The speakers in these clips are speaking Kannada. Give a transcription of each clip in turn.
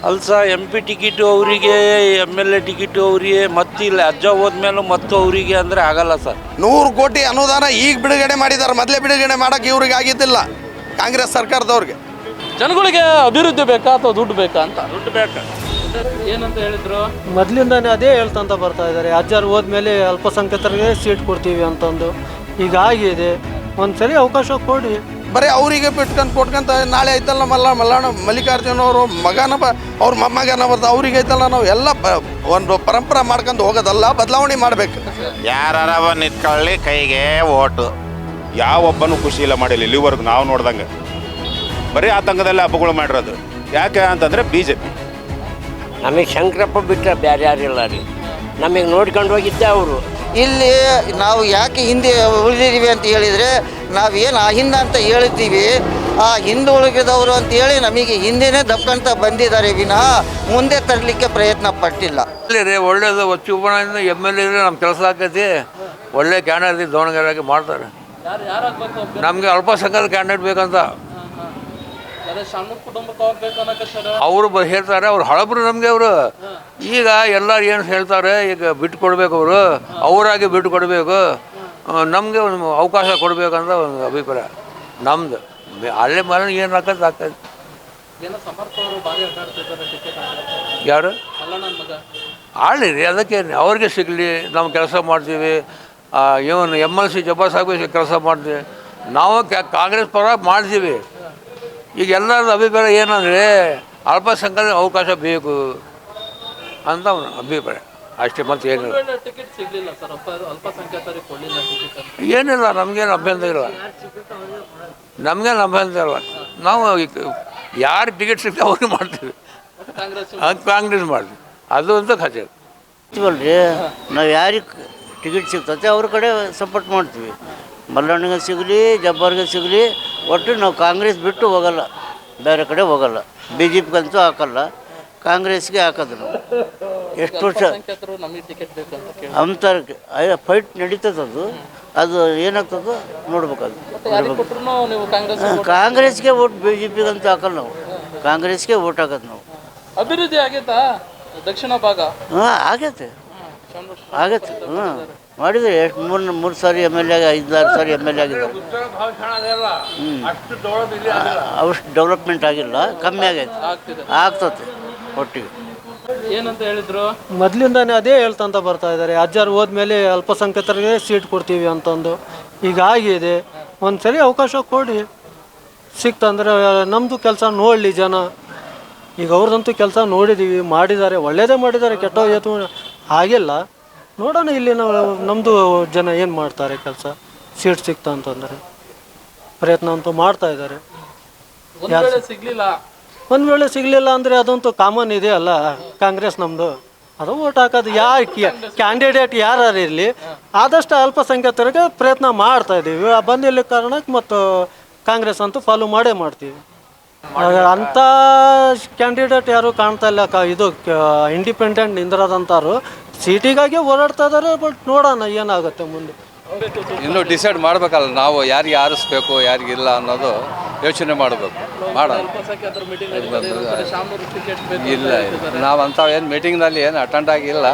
ಅಲ್ಸ MP ಟಿಕೆಟು ಅವರಿಗೆ, MLA ಟಿಕೆಟು ಅವರಿಗೆ, ಮತ್ತೆ ಇಲ್ಲಿ ಅಜ್ಜ ಹೋದ್ಮೇಲೂ ಮತ್ತು ಅವರಿಗೆ ಅಂದರೆ ಆಗಲ್ಲ ಸರ್. 100 ಕೋಟಿ ಅನುದಾನ ಈಗ ಬಿಡುಗಡೆ ಮಾಡಿದ್ದಾರೆ, ಮೊದಲೇ ಬಿಡುಗಡೆ ಮಾಡೋಕ್ಕೆ ಇವ್ರಿಗೆ ಆಗಿದ್ದಿಲ್ಲ ಕಾಂಗ್ರೆಸ್ ಸರ್ಕಾರದವ್ರಿಗೆ. ಜನಗಳಿಗೆ ಅಭಿವೃದ್ಧಿ ಬೇಕಾ ಅಥವಾ ದುಡ್ಡು ಬೇಕಾ ಅಂತ? ದುಡ್ಡು ಬೇಕಾ ಏನಂತ ಹೇಳಿದ್ರು? ಮೊದಲಿಂದಾನೇ ಅದೇ ಹೇಳ್ತಂತ ಬರ್ತಾ ಇದ್ದಾರೆ, ಅಜ್ಜಾರು ಹೋದ್ಮೇಲೆ ಅಲ್ಪಸಂಖ್ಯಾತರಿಗೆ ಸೀಟ್ ಕೊಡ್ತೀವಿ ಅಂತಂದು. ಈಗ ಆಗಿದೆ, ಒಂದ್ಸರಿ ಅವಕಾಶ ಕೊಡಿ. ಬರೀ ಅವರಿಗೆ ಕೊಟ್ಕೊಂತ ನಾಳೆ ಐತಲ್ಲ ಮಲ್ಲಿಕಾರ್ಜುನ ಅವರು ಮಗನ ಅವ್ರ ಮೊಮ್ಮಗನ ಬರ್ದ ಅವ್ರಿಗೆ ಐತಲ್ಲ, ನಾವು ಎಲ್ಲ ಒಂದು ಪರಂಪರೆ ಮಾಡ್ಕೊಂಡು ಹೋಗೋದಲ್ಲ, ಬದಲಾವಣೆ ಮಾಡಬೇಕು. ಯಾರವ ನಿಂತ್ಕೊಳ್ಳಿ ಕೈಗೆ ಓಟು. ಯಾವೊಬ್ಬನು ಖುಷಿ ಇಲ್ಲ ಮಾಡಿಲ್ಲ ಇಲ್ಲಿವರೆಗೂ ನಾವು ನೋಡ್ದಂಗೆ. ಬರೀ ಆತಂಕದಲ್ಲಿ ಹಬ್ಬಗಳು ಮಾಡಿರೋದು. ಯಾಕೆ ಅಂತಂದರೆ BJP. ನಮಗೆ ಶಂಕರಪ್ಪ ಬಿಟ್ಟರೆ ಬೇರೆ ಯಾರಿಲ್ಲ ರೀ, ನಮಗೆ ನೋಡ್ಕೊಂಡು ಹೋಗಿದ್ದೆ ಅವರು. ಇಲ್ಲಿ ನಾವು ಯಾಕೆ ಹಿಂದೆ ಉಳಿದಿದ್ದೀವಿ ಅಂತ ಹೇಳಿದರೆ, ನಾವೇನು ಅಹಿಂದ ಅಂತ ಹೇಳಿದ್ದೀವಿ, ಆ ಹಿಂದೆ ಉಳಿದವರು ಅಂತೇಳಿ ನಮಗೆ ಹಿಂದೆನೇ ದಕ್ಕಂತ ಬಂದಿದ್ದಾರೆ ವಿನಃ ಮುಂದೆ ತರಲಿಕ್ಕೆ ಪ್ರಯತ್ನ ಪಟ್ಟಿಲ್ಲ. ರೀ ಒಳ್ಳೇದು ಚುನಾವಣೆಯಿಂದ MLA ನಮ್ಮ ಕೆಲಸ ಆಕೈತಿ. ಒಳ್ಳೆ ಕ್ಯಾಂಡಿಡೇಟ್ ದಾವಣಗೆರೆಗೆ ಮಾಡ್ತಾರೆ. ನಮಗೆ ಅಲ್ಪಸಂಖ್ಯಾತ ಕ್ಯಾಂಡಿಡೇಟ್ ಬೇಕಂತ ಅವರು ಹೇಳ್ತಾರೆ. ಅವ್ರು ಹಳಬ್ರು ನಮಗೆ. ಅವರು ಈಗ ಎಲ್ಲರೂ ಏನು ಹೇಳ್ತಾರೆ, ಈಗ ಬಿಟ್ಟು ಕೊಡಬೇಕು, ಅವರಾಗಿ ಬಿಟ್ಟು ಕೊಡಬೇಕು, ನಮಗೆ ಒಂದು ಅವಕಾಶ ಕೊಡಬೇಕಂತ ಒಂದು ಅಭಿಪ್ರಾಯ ನಮ್ಮದು. ಅಲ್ಲೇ ಮೇಲೆ ಏನು ಆಗ್ತದೆ. ಯಾರು ಆಡಲಿ ರೀ, ಅದಕ್ಕೆ ಅವ್ರಿಗೆ ಸಿಗಲಿ, ನಾವು ಕೆಲಸ ಮಾಡ್ತೀವಿ. ಇವನು MLC ಜಬ್ಬಾ ಸಾಹೇಬ್ ಕೆಲಸ ಮಾಡ್ತೀವಿ ನಾವು. ಕಾಂಗ್ರೆಸ್ ಪರ ಮಾಡ್ತೀವಿ. ಈಗ ಎಲ್ಲರದ್ದು ಅಭಿಪ್ರಾಯ ಏನಂದರೆ ಅಲ್ಪಸಂಖ್ಯಾತ ಅವಕಾಶ ಬೇಕು ಅಂತ ಅಭಿಪ್ರಾಯ ಅಷ್ಟೇ. ಮತ್ತೆ ಏನಿಲ್ಲ, ಏನಿಲ್ಲ, ನಮಗೇನು ಅಭ್ಯಂತರ ಇಲ್ಲ. ನಾವು ಯಾರು ಟಿಕೆಟ್ ಸಿಗ್ತದೆ ಅವ್ರಿಗೆ ಮಾಡ್ತೀವಿ, ಕಾಂಗ್ರೆಸ್ ಮಾಡ್ತೀವಿ. ಅದು ಅಂತ ಖಾತೆ ರೀ, ನಾವು ಯಾರಿಗೆ ಟಿಕೆಟ್ ಸಿಗ್ತತೆ ಅವ್ರ ಕಡೆ ಸಪೋರ್ಟ್ ಮಾಡ್ತೀವಿ. ಮಲ್ಲಣ್ಣಗೆ ಸಿಗಲಿ, ಜಬ್ಬಾರ್ಗೆ ಸಿಗಲಿ, ಒಟ್ಟು ನಾವು ಕಾಂಗ್ರೆಸ್ ಬಿಟ್ಟು ಹೋಗಲ್ಲ, ಬೇರೆ ಕಡೆ ಹೋಗಲ್ಲ. BJPಗಂತೂ ಹಾಕಲ್ಲ, ಕಾಂಗ್ರೆಸ್ಗೆ ಹಾಕೋದು ನಾವು. ಎಷ್ಟು ವರ್ಷ ಅಂತಾರೆ ಫೈಟ್ ನಡೀತದದು. ಅದು ಏನಾಗ್ತದೋ ನೋಡ್ಬೇಕದು. ಕಾಂಗ್ರೆಸ್ಗೆ ಓಟ್, BJPಗಂತೂ ಹಾಕಲ್ಲ ನಾವು, ಕಾಂಗ್ರೆಸ್ಗೆ ಓಟ್ ಹಾಕೋದು ನಾವು. ಅಭಿವೃದ್ಧಿ ಆಗೈತಾ ದಕ್ಷಿಣ ಭಾಗ? ಆಗೈತೆ. ಮಾಡಿದರೆ ಎಷ್ಟು ಮೂರು ಸಾರಿ MLA, 5-6 ಸಾರಿ MLA ಆಗಿದ್ದಾರೆ. ಅಷ್ಟು ಡೆವಲಪ್ಮೆಂಟ್ ಆಗಿಲ್ಲ, ಕಮ್ಮಿ ಆಗೈತೆ, ಆಗ್ತದೆ ಒಟ್ಟಿಗೆ. ಏನಂತ ಹೇಳಿದ್ರು? ಮೊದಲಿಂದಾನೇ ಅದೇ ಹೇಳ್ತಂತ ಬರ್ತಾ ಇದ್ದಾರೆ, ಅಜ್ಜಾರು ಹೋದ್ಮೇಲೆ ಅಲ್ಪಸಂಖ್ಯಾತರಿಗೆ ಸೀಟ್ ಕೊಡ್ತೀವಿ ಅಂತಂದು. ಈಗ ಆಗಿದೆ, ಒಂದ್ಸರಿ ಅವಕಾಶ ಕೊಡಿ. ಸಿಕ್ತಂದ್ರೆ ನಮ್ಮದು ಕೆಲಸ ನೋಡಲಿ ಜನ. ಈಗ ಅವ್ರದಂತೂ ಕೆಲಸ ನೋಡಿದ್ದೀವಿ, ಮಾಡಿದ್ದಾರೆ, ಒಳ್ಳೇದೇ ಮಾಡಿದ್ದಾರೆ, ಕೆಟ್ಟೋಯ್ತು ಆಗಿಲ್ಲ. ನೋಡೋಣ ಇಲ್ಲಿ ನಾವು ನಮ್ಮದು ಜನ ಏನು ಮಾಡ್ತಾರೆ ಕೆಲಸ. ಸೀಟ್ ಸಿಕ್ತಾ ಅಂತಂದರೆ ಪ್ರಯತ್ನ ಅಂತೂ ಮಾಡ್ತಾ ಇದ್ದಾರೆ. ಒಂದು ವೇಳೆ ಸಿಗಲಿಲ್ಲ ಅಂದರೆ ಅದಂತೂ ಕಾಮನ್ ಇದೆ ಅಲ್ಲ, ಕಾಂಗ್ರೆಸ್ ನಮ್ಮದು. ಅದು ಓಟ್ ಹಾಕೋದು ಯಾರು ಕ್ಯಾಂಡಿಡೇಟ್ ಯಾರು ಇರಲಿ, ಆದಷ್ಟು ಅಲ್ಪಸಂಖ್ಯಾತರಿಗೆ ಪ್ರಯತ್ನ ಮಾಡ್ತಾ ಇದ್ದೀವಿ. ಬಂದಿಲ್ಲ ಕಾರಣಕ್ಕೆ ಮತ್ತು ಕಾಂಗ್ರೆಸ್ ಅಂತೂ ಫಾಲೋ ಮಾಡೇ ಮಾಡ್ತೀವಿ. ಅಂಥ ಕ್ಯಾಂಡಿಡೇಟ್ ಯಾರು ಕಾಣ್ತಾ ಇಲ್ಲ. ಇದು ಇಂಡಿಪೆಂಡೆಂಟ್ ನಿಂದಿರೋದಂತಾರು ಸೀಟಿಗಾಗಿ ಓಡಾಡ್ತಾ ಇದ್ದಾರೆ. ಬಟ್ ನೋಡೋಣ ಏನಾಗುತ್ತೆ ಮುಂದೆ. ಇನ್ನೂ ಡಿಸೈಡ್ ಮಾಡಬೇಕಲ್ಲ ನಾವು, ಯಾರಿಗೆ ಆರಿಸ್ಬೇಕು ಯಾರಿಗಿಲ್ಲ ಅನ್ನೋದು ಯೋಚನೆ ಮಾಡಬೇಕು. ಮಾಡೋಣ. ಇಲ್ಲ, ನಾವು ಅಂಥವೇನು ಮೀಟಿಂಗ್ನಲ್ಲಿ ಏನು ಅಟೆಂಡ್ ಆಗಿಲ್ಲ,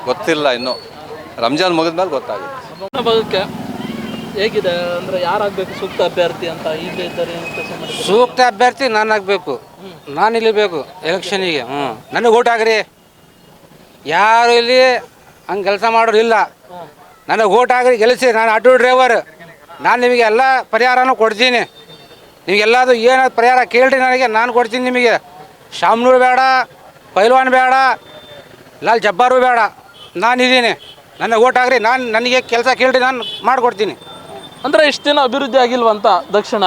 ಗೊತ್ತಿಲ್ಲ. ಇನ್ನೂ ರಂಜಾನ್ ಮುಗಿದ್ಮೇಲೆ ಗೊತ್ತಾಗುತ್ತೆ. ಹೇಗಿದೆ ಅಂದರೆ ಯಾರಾಗಬೇಕು ಸೂಕ್ತ ಅಭ್ಯರ್ಥಿ ಅಂತ? ಈಗ ಇದ್ದಾರೆ ಸೂಕ್ತ ಅಭ್ಯರ್ಥಿ ನಾನು ಆಗಬೇಕು, ನಾನು ಇಲ್ಲಿಬೇಕು ಎಲೆಕ್ಷನಿಗೆ. ನನಗೆ ಓಟ್ ಹಾಕ್ರಿ. ಯಾರು ಇಲ್ಲಿ ಹಂಗೆ ಕೆಲಸ ಮಾಡೋರು ಇಲ್ಲ. ನನಗೆ ಓಟ್ ಹಾಕ್ರಿ, ಗೆಲ್ಲಿಸಿ. ನಾನು ಆಟೋ ಡ್ರೈವರ್. ನಾನು ನಿಮಗೆ ಎಲ್ಲ ಪರಿಹಾರನೂ ಕೊಡ್ತೀನಿ. ನಿಮಗೆಲ್ಲದು ಏನು ಪರಿಹಾರ ಕೇಳ್ರಿ ನನಗೆ, ನಾನು ಕೊಡ್ತೀನಿ ನಿಮಗೆ. ಶಾಮ್ನೂರು ಬೇಡ, ಪೈಲ್ವಾನ್ ಬೇಡ, ಲಾಲ್ ಜಬ್ಬಾರು ಬೇಡ, ನಾನಿದ್ದೀನಿ. ನನಗೆ ಓಟ್ ಹಾಕ್ರಿ, ನನಗೆ ಕೆಲಸ ಕೇಳ್ರಿ, ನಾನು ಮಾಡಿಕೊಡ್ತೀನಿ. ಅಂದರೆ ಇಷ್ಟು ದಿನ ಅಭಿವೃದ್ಧಿ ಆಗಿಲ್ವಂತ ದಕ್ಷಿಣ?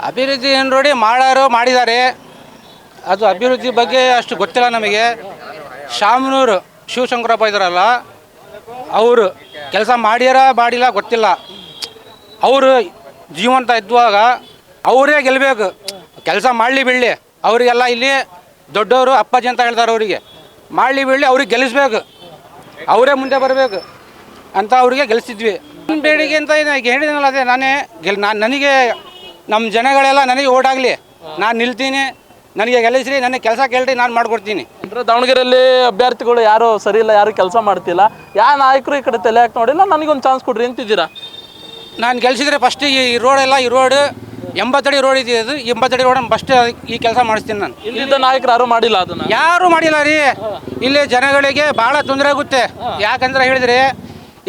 ಅಭಿವೃದ್ಧಿ ಏನು ನೋಡಿ ಮಾಡಿದ್ದಾರೆ. ಅದು ಅಭಿವೃದ್ಧಿ ಬಗ್ಗೆ ಅಷ್ಟು ಗೊತ್ತಿಲ್ಲ ನಮಗೆ. ಶಾಮನೂರು ಶಿವಶಂಕರಪ್ಪ ಇದ್ದಾರಲ್ಲ, ಅವರು ಕೆಲಸ ಮಾಡಿಲ್ಲ ಗೊತ್ತಿಲ್ಲ. ಅವರು ಜೀವಂತ ಇದ್ದಾಗ ಅವರೇ ಗೆಲ್ಲಬೇಕು. ಕೆಲಸ ಮಾಡಲಿ ಬಿಡಲಿ, ಅವರಿಗೆಲ್ಲ ಇಲ್ಲಿ ದೊಡ್ಡವರು ಅಪ್ಪಾಜಿ ಅಂತ ಹೇಳ್ತಾರೆ. ಅವರಿಗೆ ಮಾಡಲಿ ಬಿಡಲಿ, ಅವ್ರಿಗೆ ಗೆಲ್ಲಿಸ್ಬೇಕು, ಅವರೇ ಮುಂದೆ ಬರಬೇಕು ಅಂತ ಅವರಿಗೆ ಗೆಲ್ಲಿಸಿದ್ವಿ. ಬೇಡಿಕೆ ಅಂತ ಹೇಳಿದ್ನಲ್ಲ, ಅದೇ ನನಗೆ ನಮ್ಮ ಜನಗಳೆಲ್ಲ ನನಗೆ ಓಟ್ ಆಗಲಿ, ನಾನು ನಿಲ್ತೀನಿ, ನನಗೆ ಗೆಲ್ಲಿಸ್ರಿ, ನನಗೆ ಕೆಲಸ ಕೇಳ್ರಿ, ನಾನು ಮಾಡ್ಕೊಡ್ತೀನಿ. ಅಂದ್ರೆ ದಾವಣಗೆರೆಯಲ್ಲಿ ಅಭ್ಯರ್ಥಿಗಳು ಯಾರು ಸರಿ ಇಲ್ಲ, ಯಾರು ಕೆಲಸ ಮಾಡ್ತಿಲ್ಲ, ಯಾವ ನಾಯಕರು ಈ ಕಡೆ ತಲೆ ಹಾಕಿ ನೋಡಿಲ್ಲ, ನನಗೊಂದು ಚಾನ್ಸ್ ಕೊಡ್ರಿ ಅಂತಿದ್ದೀರಾ. ನಾನು ಗೆಲ್ಸಿದ್ರೆ ಫಸ್ಟ್ ಈ ರೋಡೆಲ್ಲ, ಈ ರೋಡ್ 80 ಅಡಿ ರೋಡ್ ಇದೆ, ಅದು 80 ಅಡಿ ರೋಡ್ ಫಸ್ಟ್ ಈ ಕೆಲಸ ಮಾಡಿಸ್ತೀನಿ ನಾನು. ಇಲ್ಲಿದ್ದ ನಾಯಕರು ಯಾರು ಮಾಡಿಲ್ಲ ಅದನ್ನ. ಯಾರು ಮಾಡಿಲ್ಲ ರೀ. ಇಲ್ಲಿ ಜನಗಳಿಗೆ ಭಾಳ ತೊಂದರೆ ಆಗುತ್ತೆ. ಯಾಕಂದ್ರೆ ಹೇಳಿದ್ರೆ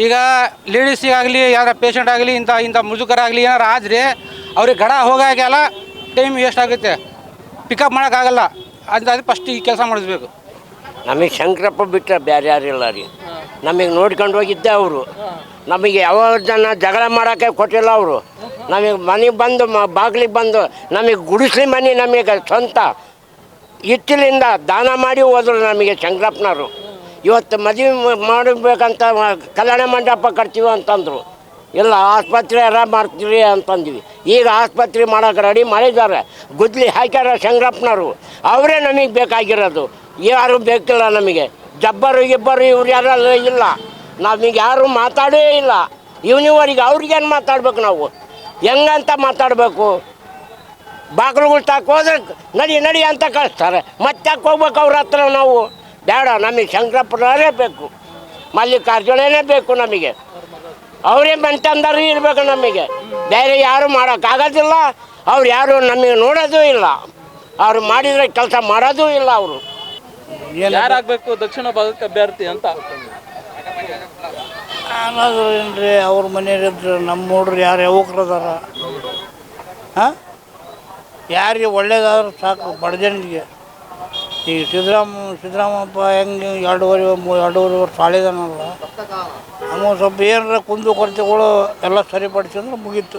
ಈಗ ಲೇಡೀಸಿಗಾಗಲಿ, ಯಾರ ಪೇಷಂಟ್ ಆಗಲಿ, ಇಂಥ ಮುಜುಕರಾಗಲಿ ಏನಾರು ಆದರೆ ಅವ್ರಿಗೆ ಗಡ ಹೋಗಾಗೆಲ್ಲ ಟೈಮ್ ವೇಸ್ಟ್ ಆಗುತ್ತೆ, ಪಿಕಪ್ ಮಾಡೋಕ್ಕಾಗಲ್ಲ. ಅದು ಫಸ್ಟ್ ಈ ಕೆಲಸ ಮಾಡಿಸ್ಬೇಕು. ನಮಗೆ ಶಂಕರಪ್ಪ ಬಿಟ್ಟರೆ ಬೇರೆ ಯಾರಿಲ್ಲ ರೀ. ನಮಗೆ ನೋಡ್ಕೊಂಡು ಹೋಗಿದ್ದೆ ಅವರು. ನಮಗೆ ಯಾವ ಜನ ಜಗಳ ಮಾಡೋಕ್ಕೆ ಕೊಟ್ಟಿಲ್ಲ ಅವರು. ನಮಗೆ ಮನೆಗೆ ಬಂದು ಬಾಗಿಲಿಗೆ ಬಂದು ನಮಗೆ ಗುಡಿಸ್ಲಿ ಮನೆ ನಮಗೆ ಸ್ವಂತ ಹಿತ್ತಲಿಂದ ದಾನ ಮಾಡಿ ಹೋದ್ರು ನಮಗೆ ಶಂಕರಪ್ಪನವರು. ಇವತ್ತು ಮದುವೆ ಮಾಡಬೇಕಂತ ಕಲ್ಯಾಣ ಮಂಟಪ ಕಟ್ತೀವಿ ಅಂತಂದರು. ಇಲ್ಲ ಆಸ್ಪತ್ರೆ ಆರಾಮ ಮಾಡ್ತೀವಿ ಅಂತಂದ್ವಿ. ಈಗ ಆಸ್ಪತ್ರೆ ಮಾಡೋಕೆ ರೆಡಿ ಮಾಡಿದ್ದಾರೆ, ಗುದ್ಲಿ ಹಾಕ್ಯಾರ ಶಂಕರಪ್ಪನವರು. ಅವರೇ ನಮಗೆ ಬೇಕಾಗಿರೋದು, ಯಾರು ಬೇಕಿಲ್ಲ ನಮಗೆ. ಜಬ್ಬರು ಗಿಬ್ಬರು ಇವ್ರು ಯಾರೆಲ್ಲ ಇಲ್ಲ, ನಮಗೆ ಯಾರು ಮಾತಾಡೇ ಇಲ್ಲ. ಇವನಿವರಿಗೆ ಅವ್ರಿಗೇನು ಮಾತಾಡ್ಬೇಕು ನಾವು, ಹೆಂಗಂತ ಮಾತಾಡಬೇಕು? ಬಾಗಿಲುಗಳು ತಾಕು ಹೋದ್ರೆ ನಡಿ ಅಂತ ಕಳಿಸ್ತಾರೆ. ಮತ್ತೆ ಹೋಗ್ಬೇಕು ಅವ್ರ ಹತ್ರ ನಾವು? ಬೇಡ, ನಮಗೆ ಶಂಕರಪ್ಪನವರೇ ಬೇಕು, ಮಲ್ಲಿಕಾರ್ಜುನನೇ ಬೇಕು ನಮಗೆ. ಅವರೇ ಬಂತಂದ್ರೆ ಇರಬೇಕು ನಮಗೆ, ಬೇರೆ ಯಾರು ಮಾಡೋಕ್ಕಾಗೋದಿಲ್ಲ. ಅವ್ರು ಯಾರು ನಮಗೆ ನೋಡೋದು ಇಲ್ಲ, ಅವ್ರು ಮಾಡಿದರೆ ಕೆಲಸ ಮಾಡೋದೂ ಇಲ್ಲ. ಅವರು ಯಾರಾಗಬೇಕು ದಕ್ಷಿಣ ಭಾಗಕ್ಕೆ ಅಭ್ಯರ್ಥಿ ಅಂತ ಅನ್ನೋದು ಏನ್ರಿ, ಅವ್ರ ಮನೆಯಲ್ಲಿದ್ರೆ ನಮ್ಮ ನೋಡ್ರಿ ಯಾರು ಯುವಕರು ಅದಾರ, ಹಾಂ ಯಾರಿಗೆ ಒಳ್ಳೇದಾದ್ರೂ ಸಾಕು ಬಡ ಜನರಿಗೆ. ಈಗ ಸಿದ್ದರಾಮಪ್ಪ ಹೆಂಗೆ 2.5 ವರ್ಷ ಆಳಿದಾನಲ್ಲ, ನಮಗೆ ಸ್ವಲ್ಪ ಏನಾರ ಕುಂದು ಕೊರತೆಗಳು ಎಲ್ಲ ಸರಿಪಡಿಸಿದ್ರೆ ಮುಗೀತು.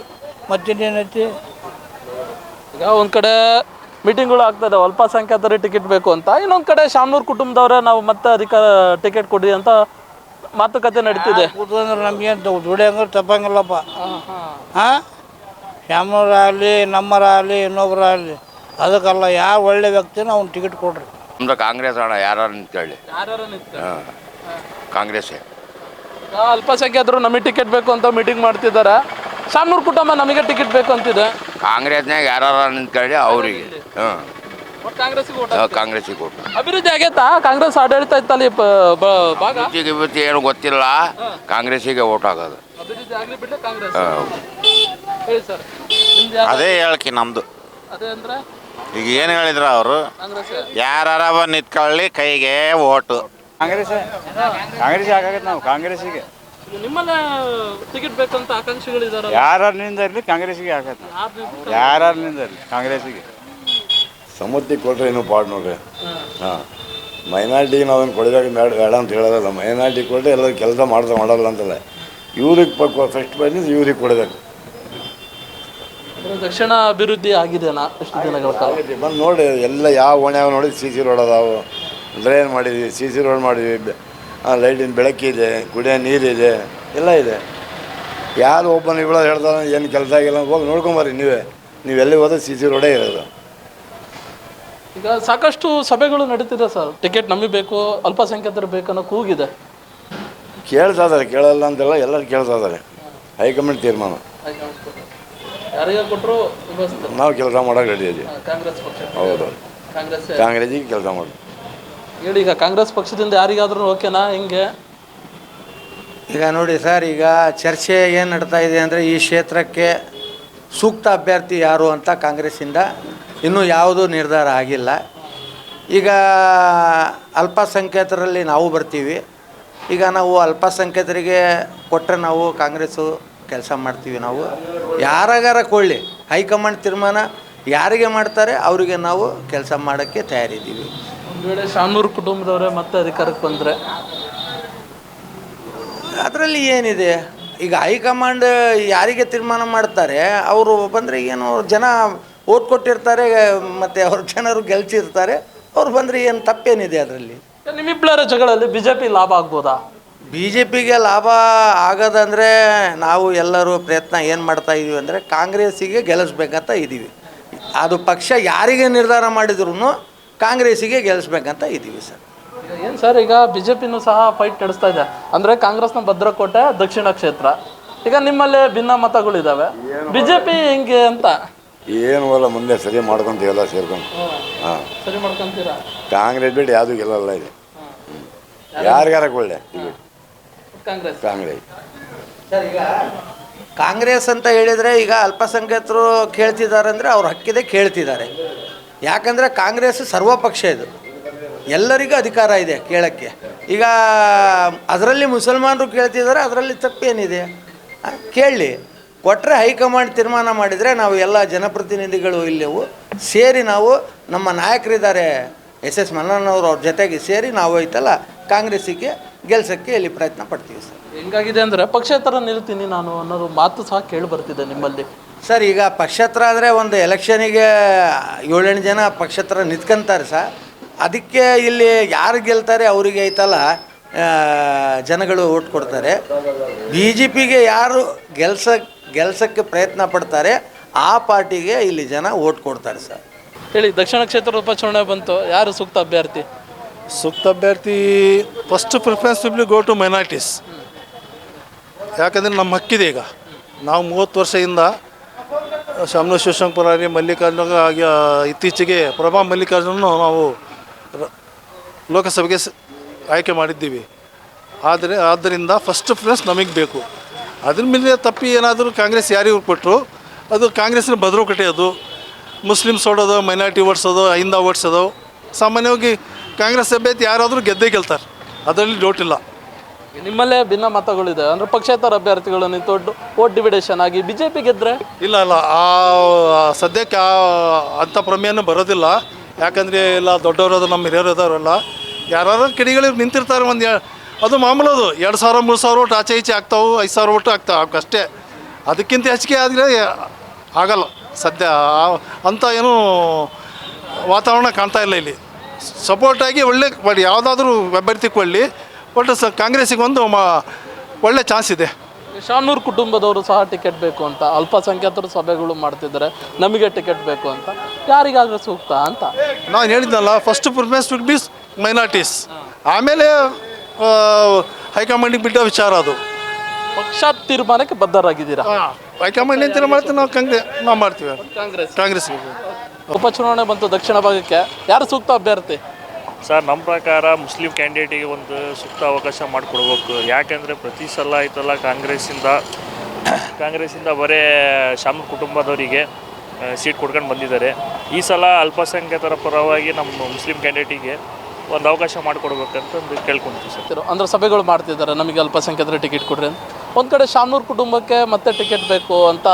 ಮತ್ತಿನ್ನೇನೈತಿ? ಈಗ ಒಂದು ಕಡೆ ಮೀಟಿಂಗ್ಗಳು ಆಗ್ತದೆ, ಅಲ್ಪಸಂಖ್ಯಾತರಿಗೆ ಟಿಕೆಟ್ ಬೇಕು ಅಂತ, ಇನ್ನೊಂದು ಕಡೆ ಶಾಮನೂರು ಕುಟುಂಬದವರೇ ನಾವು ಮತ್ತೆ ಟಿಕೆಟ್ ಕೊಡಿ ಅಂತ ಮಾತುಕತೆ ನಡೀತಿದೆ. ಕೂತ್ಕೊಂಡ್ರೆ ನಮಗೇನು ದುಡಿಯಂದ್ರೆ ತಪ್ಪಂಗಿಲ್ಲಪ್ಪ. ಹಾಂ, ಶ್ಯಾಮರಾಗಲಿ, ನಮ್ಮರಾಗಲಿ, ಇನ್ನೊಬ್ಬರಾಗಲಿ, ಅದಕ್ಕಲ್ಲ. ಯಾವ ಒಳ್ಳೆ ವ್ಯಕ್ತಿನ ಅವ್ನು ಟಿಕೆಟ್ ಕೊಡ್ರಿ. ನಮ್ದು ಕಾಂಗ್ರೆಸ್ ಅಣ್ಣ, ಯಾರು ಅಂತೇಳಿ. ಹಾಂ, ಕಾಂಗ್ರೆಸ್ಸೇ. ಅಲ್ಪಸಂಖ್ಯಾತರು ನಮಗೆ ಟಿಕೆಟ್ ಬೇಕು ಅಂತ ಮೀಟಿಂಗ್ ಮಾಡ್ತಿದ್ದಾರೆ. ಶಾಮನೂರು ಕುಟುಂಬ ನಮಗೆ ಟಿಕೆಟ್ ಬೇಕು ಅಂತಿದೆ. ಕಾಂಗ್ರೆಸ್ನಾಗ ಯಾರು ನಿಂತ್ಕೊಳ್ಳಿ ಅವರಿಗೆ. ಹಾಂ, ಕಾಂಗ್ರೆಸ್ಸಿಗೆ ಕೊಟ್ಟು. ಅಭಿವೃದ್ಧಿ ಆಗೈತಾ? ಕಾಂಗ್ರೆಸ್ ಆಡಳಿತ ಇತ್ತಲ್ಲಿ ಭಾಗ. ಅಭಿವೃದ್ಧಿ ಏನು ಗೊತ್ತಿಲ್ಲ, ಕಾಂಗ್ರೆಸ್ಸಿಗೆ ಓಟ್ ಹಾಕೋದು. ಅಭಿವೃದ್ಧಿ ಆಗಲಿ ಬಿಟ್ಟರೆ ಕಾಂಗ್ರೆಸ್. ಹಾಂ, ಸರ್, ಅದೇ ಹೇಳ್ಕಿ ನಮ್ಮದು. ಅದೇ ಅಂದ್ರೆ ಈಗ ಏನು ಹೇಳಿದ್ರು ಅವರು, ಯಾರ ಬಂದು ನಿಂತ್ಕೊಳ್ಳಿ ಕೈಗೆ ಓಟು. ಕಾಂಗ್ರೆಸ್ ಆಗಾಗತ್ತೆ. ನಾವು ಕಾಂಗ್ರೆಸ್ಸಿಗೆ ನಿಮ್ಮನ್ನ ಟಿಕೆಟ್ ಬೇಕಂತ ಆಕಾಂಕ್ಷಿಗಳಿದ್ದಾರೆ. ಯಾರಲ್ಲಿಂದ ಇರಲಿ ಕಾಂಗ್ರೆಸ್ಸಿಗೆ ಆಗತ್ತೆ. ಯಾರಲ್ಲಿಂದ ಇರಲಿ ಕಾಂಗ್ರೆಸ್ಸಿಗೆ. ಸಮೃದ್ಧಿ ಕೊಟ್ಟರೆ ಇನ್ನೂ ಪಾಡು ನೋಡ್ರಿ. ಹಾಂ, ಮೈನಾರಿಟಿಗೆ ನಾವೇನು ಕೊಡಬೇಕು ಬೇಡ ಅಂತ ಹೇಳೋದಲ್ಲ. ಮೈನಾರಿಟಿ ಕೊಟ್ಟರೆ ಎಲ್ಲರೂ ಕೆಲಸ ಮಾಡಲ್ಲ ಅಂತಲ್ಲ. ಇವ್ರಿಗೆ ಫಸ್ಟ್ ಬಂದು ಇವ್ರಿಗೆ ಕೊಡಬೇಕು. ದಕ್ಷಿಣ ಅಭಿವೃದ್ಧಿ ಆಗಿದೆನಾ ಎಷ್ಟು ದಿನಗಳ ಕಾಲ? ಬಂದು ನೋಡಿ, ಎಲ್ಲ ಯಾವ ಓಣ್ಯಾಗ ನೋಡಿ CC ರೋಡ್ ಅದಾವು, ಡ್ರೈನ್ ಮಾಡಿದ್ವಿ, CC ರೋಡ್ ಮಾಡಿದ್ವಿ, ಲೈಟಿನ ಬೆಳಕಿದೆ, ಕುಡಿಯೋ ನೀರಿದೆ, ಎಲ್ಲ ಇದೆ. ಯಾರು ಒಬ್ಬನ ಇವಳ ಹೇಳ್ತಾರೆ ಏನು ಕೆಲಸ ಆಗಿಲ್ಲ, ಹೋಗಿ ನೋಡ್ಕೊಂಬರ್ರಿ ನೀವು ಎಲ್ಲಿ ಹೋದ್ರೆ CC ರೋಡೇ ಇರೋದು. ಈಗ ಸಾಕಷ್ಟು ಸಭೆಗಳು ನಡೀತಿದೆ ಸರ್, ಟಿಕೆಟ್ ನಮಗೆ ಬೇಕು, ಅಲ್ಪಸಂಖ್ಯಾತರು ಬೇಕನ್ನೋ ಕೂಗಿದೆ. ಕೇಳ್ತಾ ಇದ್ದಾರೆ, ಕೇಳಲ್ಲ ಅಂತೆಲ್ಲ ಎಲ್ಲರೂ ಕೇಳ್ತಾ ಇದ್ದಾರೆ. ಹೈಕಮಾಂಡ್ ತೀರ್ಮಾನ. ಯಾರಿಗೆ ಕೊಟ್ಟರು ನಾವು ಕೆಲಸ ಮಾಡೋಕೆ ರೆಡಿ ಇದೀವಿ. ಕಾಂಗ್ರೆಸ್ ಪಕ್ಷ. ಹೌದು, ಕಾಂಗ್ರೆಸ್ಸಿಗೆ ಕೆಲಸ ಮಾಡಿ ಹೇಳಿ. ಈಗ ಕಾಂಗ್ರೆಸ್ ಪಕ್ಷದಿಂದ ಯಾರಿಗಾದ್ರೂ ಓಕೆನಾ ಹೆಂಗೆ? ಈಗ ನೋಡಿ ಸರ್, ಈಗ ಚರ್ಚೆ ಏನು ನಡ್ತಾ ಇದೆ ಅಂದರೆ ಈ ಕ್ಷೇತ್ರಕ್ಕೆ ಸೂಕ್ತ ಅಭ್ಯರ್ಥಿ ಯಾರು ಅಂತ ಕಾಂಗ್ರೆಸ್ಸಿಂದ ಇನ್ನೂ ಯಾವುದೂ ನಿರ್ಧಾರ ಆಗಿಲ್ಲ. ಈಗ ಅಲ್ಪಸಂಖ್ಯಾತರಲ್ಲಿ ನಾವು ಬರ್ತೀವಿ. ಈಗ ನಾವು ಅಲ್ಪಸಂಖ್ಯಾತರಿಗೆ ಕೊಟ್ಟರೆ ನಾವು ಕಾಂಗ್ರೆಸ್ಸು ಕೆಲಸ ಮಾಡ್ತೀವಿ. ನಾವು ಯಾರಾಗಾರ ಕೊಳ್ಳಿ, ಹೈಕಮಾಂಡ್ ತೀರ್ಮಾನ ಯಾರಿಗೆ ಮಾಡ್ತಾರೆ ಅವರಿಗೆ ನಾವು ಕೆಲಸ ಮಾಡೋಕ್ಕೆ ತಯಾರಿದ್ದೀವಿ. ಒಂದು ವೇಳೆ ಶಾಮನೂರು ಕುಟುಂಬದವರೇ ಮತ್ತೆ ಅಧಿಕಾರಕ್ಕೆ ಬಂದರೆ ಅದರಲ್ಲಿ ಏನಿದೆ? ಈಗ ಹೈಕಮಾಂಡ್ ಯಾರಿಗೆ ತೀರ್ಮಾನ ಮಾಡ್ತಾರೆ ಅವರು ಬಂದರೆ ಏನು, ಜನ ಓಟ್ ಕೊಟ್ಟಿರ್ತಾರೆ, ಮತ್ತು ಅವ್ರ ಜನರು ಗೆಲ್ಸಿರ್ತಾರೆ, ಅವ್ರು ಬಂದರೆ ಏನು ತಪ್ಪೇನಿದೆ ಅದರಲ್ಲಿ? ನಿಮ್ಮಿಬ್ಬರ ಜಗಳಲ್ಲಿ BJP ಲಾಭ ಆಗ್ಬೋದಾ? BJPಗೆ ಲಾಭ ಆಗೋದಂದರೆ ನಾವು ಎಲ್ಲರೂ ಪ್ರಯತ್ನ ಏನು ಮಾಡ್ತಾ ಇದ್ದೀವಿ ಅಂದರೆ ಕಾಂಗ್ರೆಸ್ಸಿಗೆ ಗೆಲ್ಲಿಸ್ಬೇಕಂತ ಇದ್ದೀವಿ. ಅದು ಪಕ್ಷ ಯಾರಿಗೆ ನಿರ್ಧಾರ ಮಾಡಿದ್ರು ಕಾಂಗ್ರೆಸ್ಸಿಗೆ ಗೆಲ್ಲಿಸ್ಬೇಕಂತ ಇದ್ದೀವಿ ಸರ್. ಏನು ಸರ್, ಈಗ BJPನೂ ಸಹ ಫೈಟ್ ನಡೆಸ್ತಾ ಇದೆ. ಅಂದರೆ ಕಾಂಗ್ರೆಸ್ನ ಭದ್ರಕೋಟೆ ದಕ್ಷಿಣ ಕ್ಷೇತ್ರ. ಈಗ ನಿಮ್ಮಲ್ಲೇ ಭಿನ್ನ ಮತಗಳಿದ್ದಾವೆ, BJP ಹೆಂಗೆ ಅಂತ? ಏನು ಅಲ್ಲ ಮುಂದೆ ಸರಿ ಮಾಡ್ಕೊಂತೀವಲ್ಲ ಸೇರ್ಕೊಂಡು ಹಾಂ ಸರಿ ಮಾಡ್ಕೊಂತೀರಾ? ಕಾಂಗ್ರೆಸ್ ಬಿಟ್ಟು ಯಾವುದೂ ಗೆಲ್ಲಲ್ಲ ಇದೆ ಯಾರಿಗಾರ ಒಳ್ಳೆ ಕಾಂಗ್ರೆಸ್. ಕಾಂಗ್ರೆಸ್ ಸರ್, ಈಗ ಕಾಂಗ್ರೆಸ್ ಅಂತ ಹೇಳಿದರೆ ಈಗ ಅಲ್ಪಸಂಖ್ಯಾತರು ಕೇಳ್ತಿದ್ದಾರೆ ಅಂದರೆ ಅವ್ರು ಹಕ್ಕಿದೆ ಕೇಳ್ತಿದ್ದಾರೆ. ಯಾಕಂದರೆ ಕಾಂಗ್ರೆಸ್ ಸರ್ವಪಕ್ಷ ಇದು, ಎಲ್ಲರಿಗೂ ಅಧಿಕಾರ ಇದೆ ಕೇಳೋಕ್ಕೆ. ಈಗ ಅದರಲ್ಲಿ ಮುಸಲ್ಮಾನರು ಕೇಳ್ತಿದ್ದಾರೆ, ಅದರಲ್ಲಿ ತಪ್ಪೇನಿದೆ? ಕೇಳಲಿ, ಕೊಟ್ಟರೆ ಹೈಕಮಾಂಡ್ ತೀರ್ಮಾನ ಮಾಡಿದರೆ ನಾವು ಎಲ್ಲ ಜನಪ್ರತಿನಿಧಿಗಳು ಇಲ್ಲೆವು ಸೇರಿ ನಾವು ನಮ್ಮ ನಾಯಕರಿದ್ದಾರೆ ಎಸ್ ಮಲ್ಲಣ್ಣವ್ರು ಅವ್ರ ಜೊತೆಗೆ ಸೇರಿ ನಾವು ಐತಲ್ಲ ಕಾಂಗ್ರೆಸ್ಸಿಗೆ ಗೆಲ್ಸೋಕ್ಕೆ ಇಲ್ಲಿ ಪ್ರಯತ್ನ ಪಡ್ತೀವಿ ಸರ್. ಹೆಂಗಾಗಿದೆ ಅಂದರೆ ಪಕ್ಷೇತರ ನಿಲ್ತೀನಿ ನಾನು ಅನ್ನೋದು ಮಾತು ಸಹ ಕೇಳಿ ಬರ್ತಿದೆ ನಿಮ್ಮಲ್ಲಿ. ಸರ್, ಈಗ ಪಕ್ಷೇತರ ಅಂದರೆ ಒಂದು ಎಲೆಕ್ಷನಿಗೆ 7-8 ಜನ ಪಕ್ಷೇತರ ನಿಂತ್ಕೊಂತಾರೆ ಸರ್. ಅದಕ್ಕೆ ಇಲ್ಲಿ ಯಾರು ಗೆಲ್ತಾರೆ ಅವರಿಗೆ ಐತಲ್ಲ ಜನಗಳು ಓಟ್ ಕೊಡ್ತಾರೆ. BJPಗೆ ಯಾರು ಗೆಲ್ಸೋಕ್ಕೆ ಪ್ರಯತ್ನ ಪಡ್ತಾರೆ ಆ ಪಾರ್ಟಿಗೆ ಇಲ್ಲಿ ಜನ ಓಟ್ ಕೊಡ್ತಾರೆ ಸರ್. ಹೇಳಿ, ದಕ್ಷಿಣ ಕ್ಷೇತ್ರದ ಉಪಚುನಾವಣೆ ಬಂತು, ಯಾರು ಸೂಕ್ತ ಅಭ್ಯರ್ಥಿ? ಸೂಕ್ತ ಅಭ್ಯರ್ಥಿ first preference will go to minorities. ಯಾಕಂದರೆ ನಮ್ಮ ಹಕ್ಕಿದೆ. ಈಗ ನಾವು 30 ವರ್ಷದಿಂದ ಶಾಮನೂರು ಶಿವಶಂಕರಪ್ಪ ಮಲ್ಲಿಕಾರ್ಜುನ ಹಾಗೆ ಇತ್ತೀಚೆಗೆ ಪ್ರಭಾ ಮಲ್ಲಿಕಾರ್ಜುನ ನಾವು ಲೋಕಸಭೆಗೆ ಆಯ್ಕೆ ಮಾಡಿದ್ದೀವಿ. ಆದ್ದರಿಂದ ಫಸ್ಟ್ ಪ್ರಿಫರೆನ್ಸ್ ನಮಗೆ ಬೇಕು. ಅದ್ರ ಮೇಲೆ ತಪ್ಪಿ ಏನಾದರೂ ಕಾಂಗ್ರೆಸ್ ಯಾರಿಗೂ ಕೊಟ್ಟರು ಅದು ಕಾಂಗ್ರೆಸ್ನ ಭದ್ರಕೋಟೆ. ಅದು ಮುಸ್ಲಿಮ್ಸ್ ಓಡೋದು, ಮೈನಾರಿಟಿ ಓಡಿಸೋದು, ಹಿಂದ ಓಡಿಸೋದು. ಸಾಮಾನ್ಯವಾಗಿ ಕಾಂಗ್ರೆಸ್ ಅಭ್ಯರ್ಥಿ ಯಾರಾದರೂ ಗೆದ್ದೇ ಗೆಲ್ತಾರೆ, ಅದರಲ್ಲಿ ಡೌಟ್ ಇಲ್ಲ. ನಿಮ್ಮಲ್ಲೇ ಭಿನ್ನ ಮತಗಳಿದೆ ಅಂದರೆ ಪಕ್ಷೇತರ ಅಭ್ಯರ್ಥಿಗಳು ನಿಂತು ಓಟ್ ಡಿವಿಡೇಷನ್ ಆಗಿ BJP ಗೆದ್ದರೆ? ಇಲ್ಲ, ಸದ್ಯಕ್ಕೆ ಅಂಥ ಪ್ರಮೇಯನೂ ಬರೋದಿಲ್ಲ. ಯಾಕಂದರೆ ಎಲ್ಲ ದೊಡ್ಡವರದು, ನಮ್ಮ ಹಿರಿಯರದವರೆಲ್ಲ ಯಾರು ಕಿಡಿಗಳಿಗೆ ನಿಂತಿರ್ತಾರೆ. ಅದು ಮಾಮೂಲು. ಅದು 2,000 3,000 ಓಟ್ ಆಚೆ ಈಚೆ ಆಗ್ತಾವೆ, 5,000 ಓಟು ಆಗ್ತಾವೆ ಅಷ್ಟೇ. ಅದಕ್ಕಿಂತ ಹೆಚ್ಚಿಗೆ ಆದರೆ ಆಗಲ್ಲ. ಸದ್ಯ ಅಂಥ ಏನೂ ವಾತಾವರಣ ಕಾಣ್ತಾ ಇಲ್ಲ ಇಲ್ಲಿ. ಸಪೋರ್ಟಾಗಿ ಒಳ್ಳೆ ಮಾಡಿ ಯಾವುದಾದ್ರೂ ಅಭ್ಯರ್ಥಿ ಕೊಡಲಿ, ಬಟ್ ಕಾಂಗ್ರೆಸ್ಸಿಗೆ ಒಂದು ಒಳ್ಳೆ ಚಾನ್ಸ್ ಇದೆ. ಶಾಮನೂರು ಕುಟುಂಬದವರು ಸಹ ಟಿಕೆಟ್ ಬೇಕು ಅಂತ ಅಲ್ಪಸಂಖ್ಯಾತರು ಸಭೆಗಳು ಮಾಡ್ತಿದ್ದಾರೆ, ನಮಗೆ ಟಿಕೆಟ್ ಬೇಕು ಅಂತ. ಯಾರಿಗಾದ್ರೂ ಸೂಕ್ತ ಅಂತ ನಾನು ಹೇಳಿದ್ನಲ್ಲ, first preference will be minorities, ಆಮೇಲೆ ಹೈಕಮಾಂಡಿಗೆ ಬಿಟ್ಟ ವಿಚಾರ. ಅದು ಪಕ್ಷ ತೀರ್ಮಾನಕ್ಕೆ ಬದ್ಧರಾಗಿದ್ದೀರಾ? ಹೈಕಮಾಂಡ್ ಏನು ತೀರ್ಮಾನ ಮಾಡ್ತೀವಿ, ನಾವು ಮಾಡ್ತೀವಿ ಕಾಂಗ್ರೆಸ್ಗೆ. ಉಪಚುನಾವಣೆ ಬಂತು ದಕ್ಷಿಣ ಭಾಗಕ್ಕೆ, ಯಾರು ಸೂಕ್ತ ಅಭ್ಯರ್ಥಿ? ಸರ್, ನಮ್ಮ ಪ್ರಕಾರ ಮುಸ್ಲಿಂ ಕ್ಯಾಂಡಿಡೇಟಿಗೆ ಒಂದು ಸೂಕ್ತ ಅವಕಾಶ ಮಾಡಿಕೊಡ್ಬೇಕು. ಯಾಕೆಂದರೆ ಪ್ರತಿ ಸಲ ಆಯ್ತಲ್ಲ ಕಾಂಗ್ರೆಸ್ಸಿಂದ ಬರೇ ಶಾಮನೂರು ಕುಟುಂಬದವರಿಗೆ ಸೀಟ್ ಕೊಡ್ಕೊಂಡು ಬಂದಿದ್ದಾರೆ. ಈ ಸಲ ಅಲ್ಪಸಂಖ್ಯಾತರ ಪರವಾಗಿ ನಮ್ಮ ಮುಸ್ಲಿಂ ಕ್ಯಾಂಡಿಡೇಟಿಗೆ ಒಂದು ಅವಕಾಶ ಮಾಡಿಕೊಡ್ಬೇಕಂತಂದು ಕೇಳ್ಕೊತೀವಿ ಸರ್. ಅಂದರೆ ಸಭೆಗಳು ಮಾಡ್ತಿದ್ದಾರೆ, ನಮಗೆ ಅಲ್ಪಸಂಖ್ಯಾತರ ಟಿಕೆಟ್ ಕೊಡ್ರಿ ಅಂತ. ಒಂದು ಕಡೆ ಶಾಮನೂರು ಕುಟುಂಬಕ್ಕೆ ಮತ್ತೆ ಟಿಕೆಟ್ ಬೇಕು ಅಂತ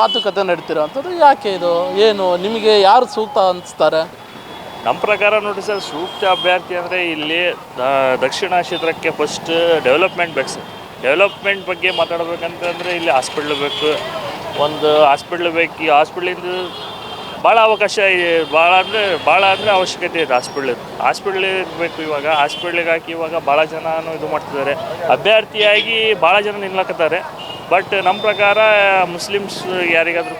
ಮಾತುಕತೆ ನಡೀತಿರೋ ಅಂಥದ್ದು ಯಾಕೆ? ಇದು ಏನು ನಿಮಗೆ ಯಾರು ಸೂಕ್ತ ಅನಿಸ್ತಾರೆ? ನಮ್ಮ ಪ್ರಕಾರ ನೋಡಿ ಸರ್, ಸೂಕ್ತ ಅಭ್ಯರ್ಥಿ ಅಂದರೆ ಇಲ್ಲಿ ದಕ್ಷಿಣ ಕ್ಷೇತ್ರಕ್ಕೆ ಫಸ್ಟ್ ಡೆವಲಪ್ಮೆಂಟ್ ಬೇಕು ಸರ್. ಡೆವಲಪ್ಮೆಂಟ್ ಬಗ್ಗೆ ಮಾತಾಡಬೇಕಂತಂದರೆ ಇಲ್ಲಿ ಹಾಸ್ಪಿಟ್ಲ್ ಬೇಕು, ಒಂದು ಹಾಸ್ಪಿಟ್ಲ್ ಬೇಕು. ಈ ಹಾಸ್ಪಿಟ್ಲಿಂದ ಭಾಳ ಅವಕಾಶ ಇದೆ, ಭಾಳ ಅಂದರೆ ಅವಶ್ಯಕತೆ ಇದೆ ಹಾಸ್ಪಿಟ್ಲ್ ಬೇಕು. ಇವಾಗ ಹಾಸ್ಪಿಟ್ಲಿಗೆ ಹಾಕಿ ಇವಾಗ ಭಾಳ ಜನನೂ ಇದು ಮಾಡ್ತಿದ್ದಾರೆ, ಅಭ್ಯರ್ಥಿಯಾಗಿ ಭಾಳ ಜನ ನಿಲ್ಲಕತ್ತಾರೆ. ಬಟ್ ನಮ್ಮ ಪ್ರಕಾರ ಮುಸ್ಲಿಮ್ಸ್ ಯಾರಿಗಾದರೂ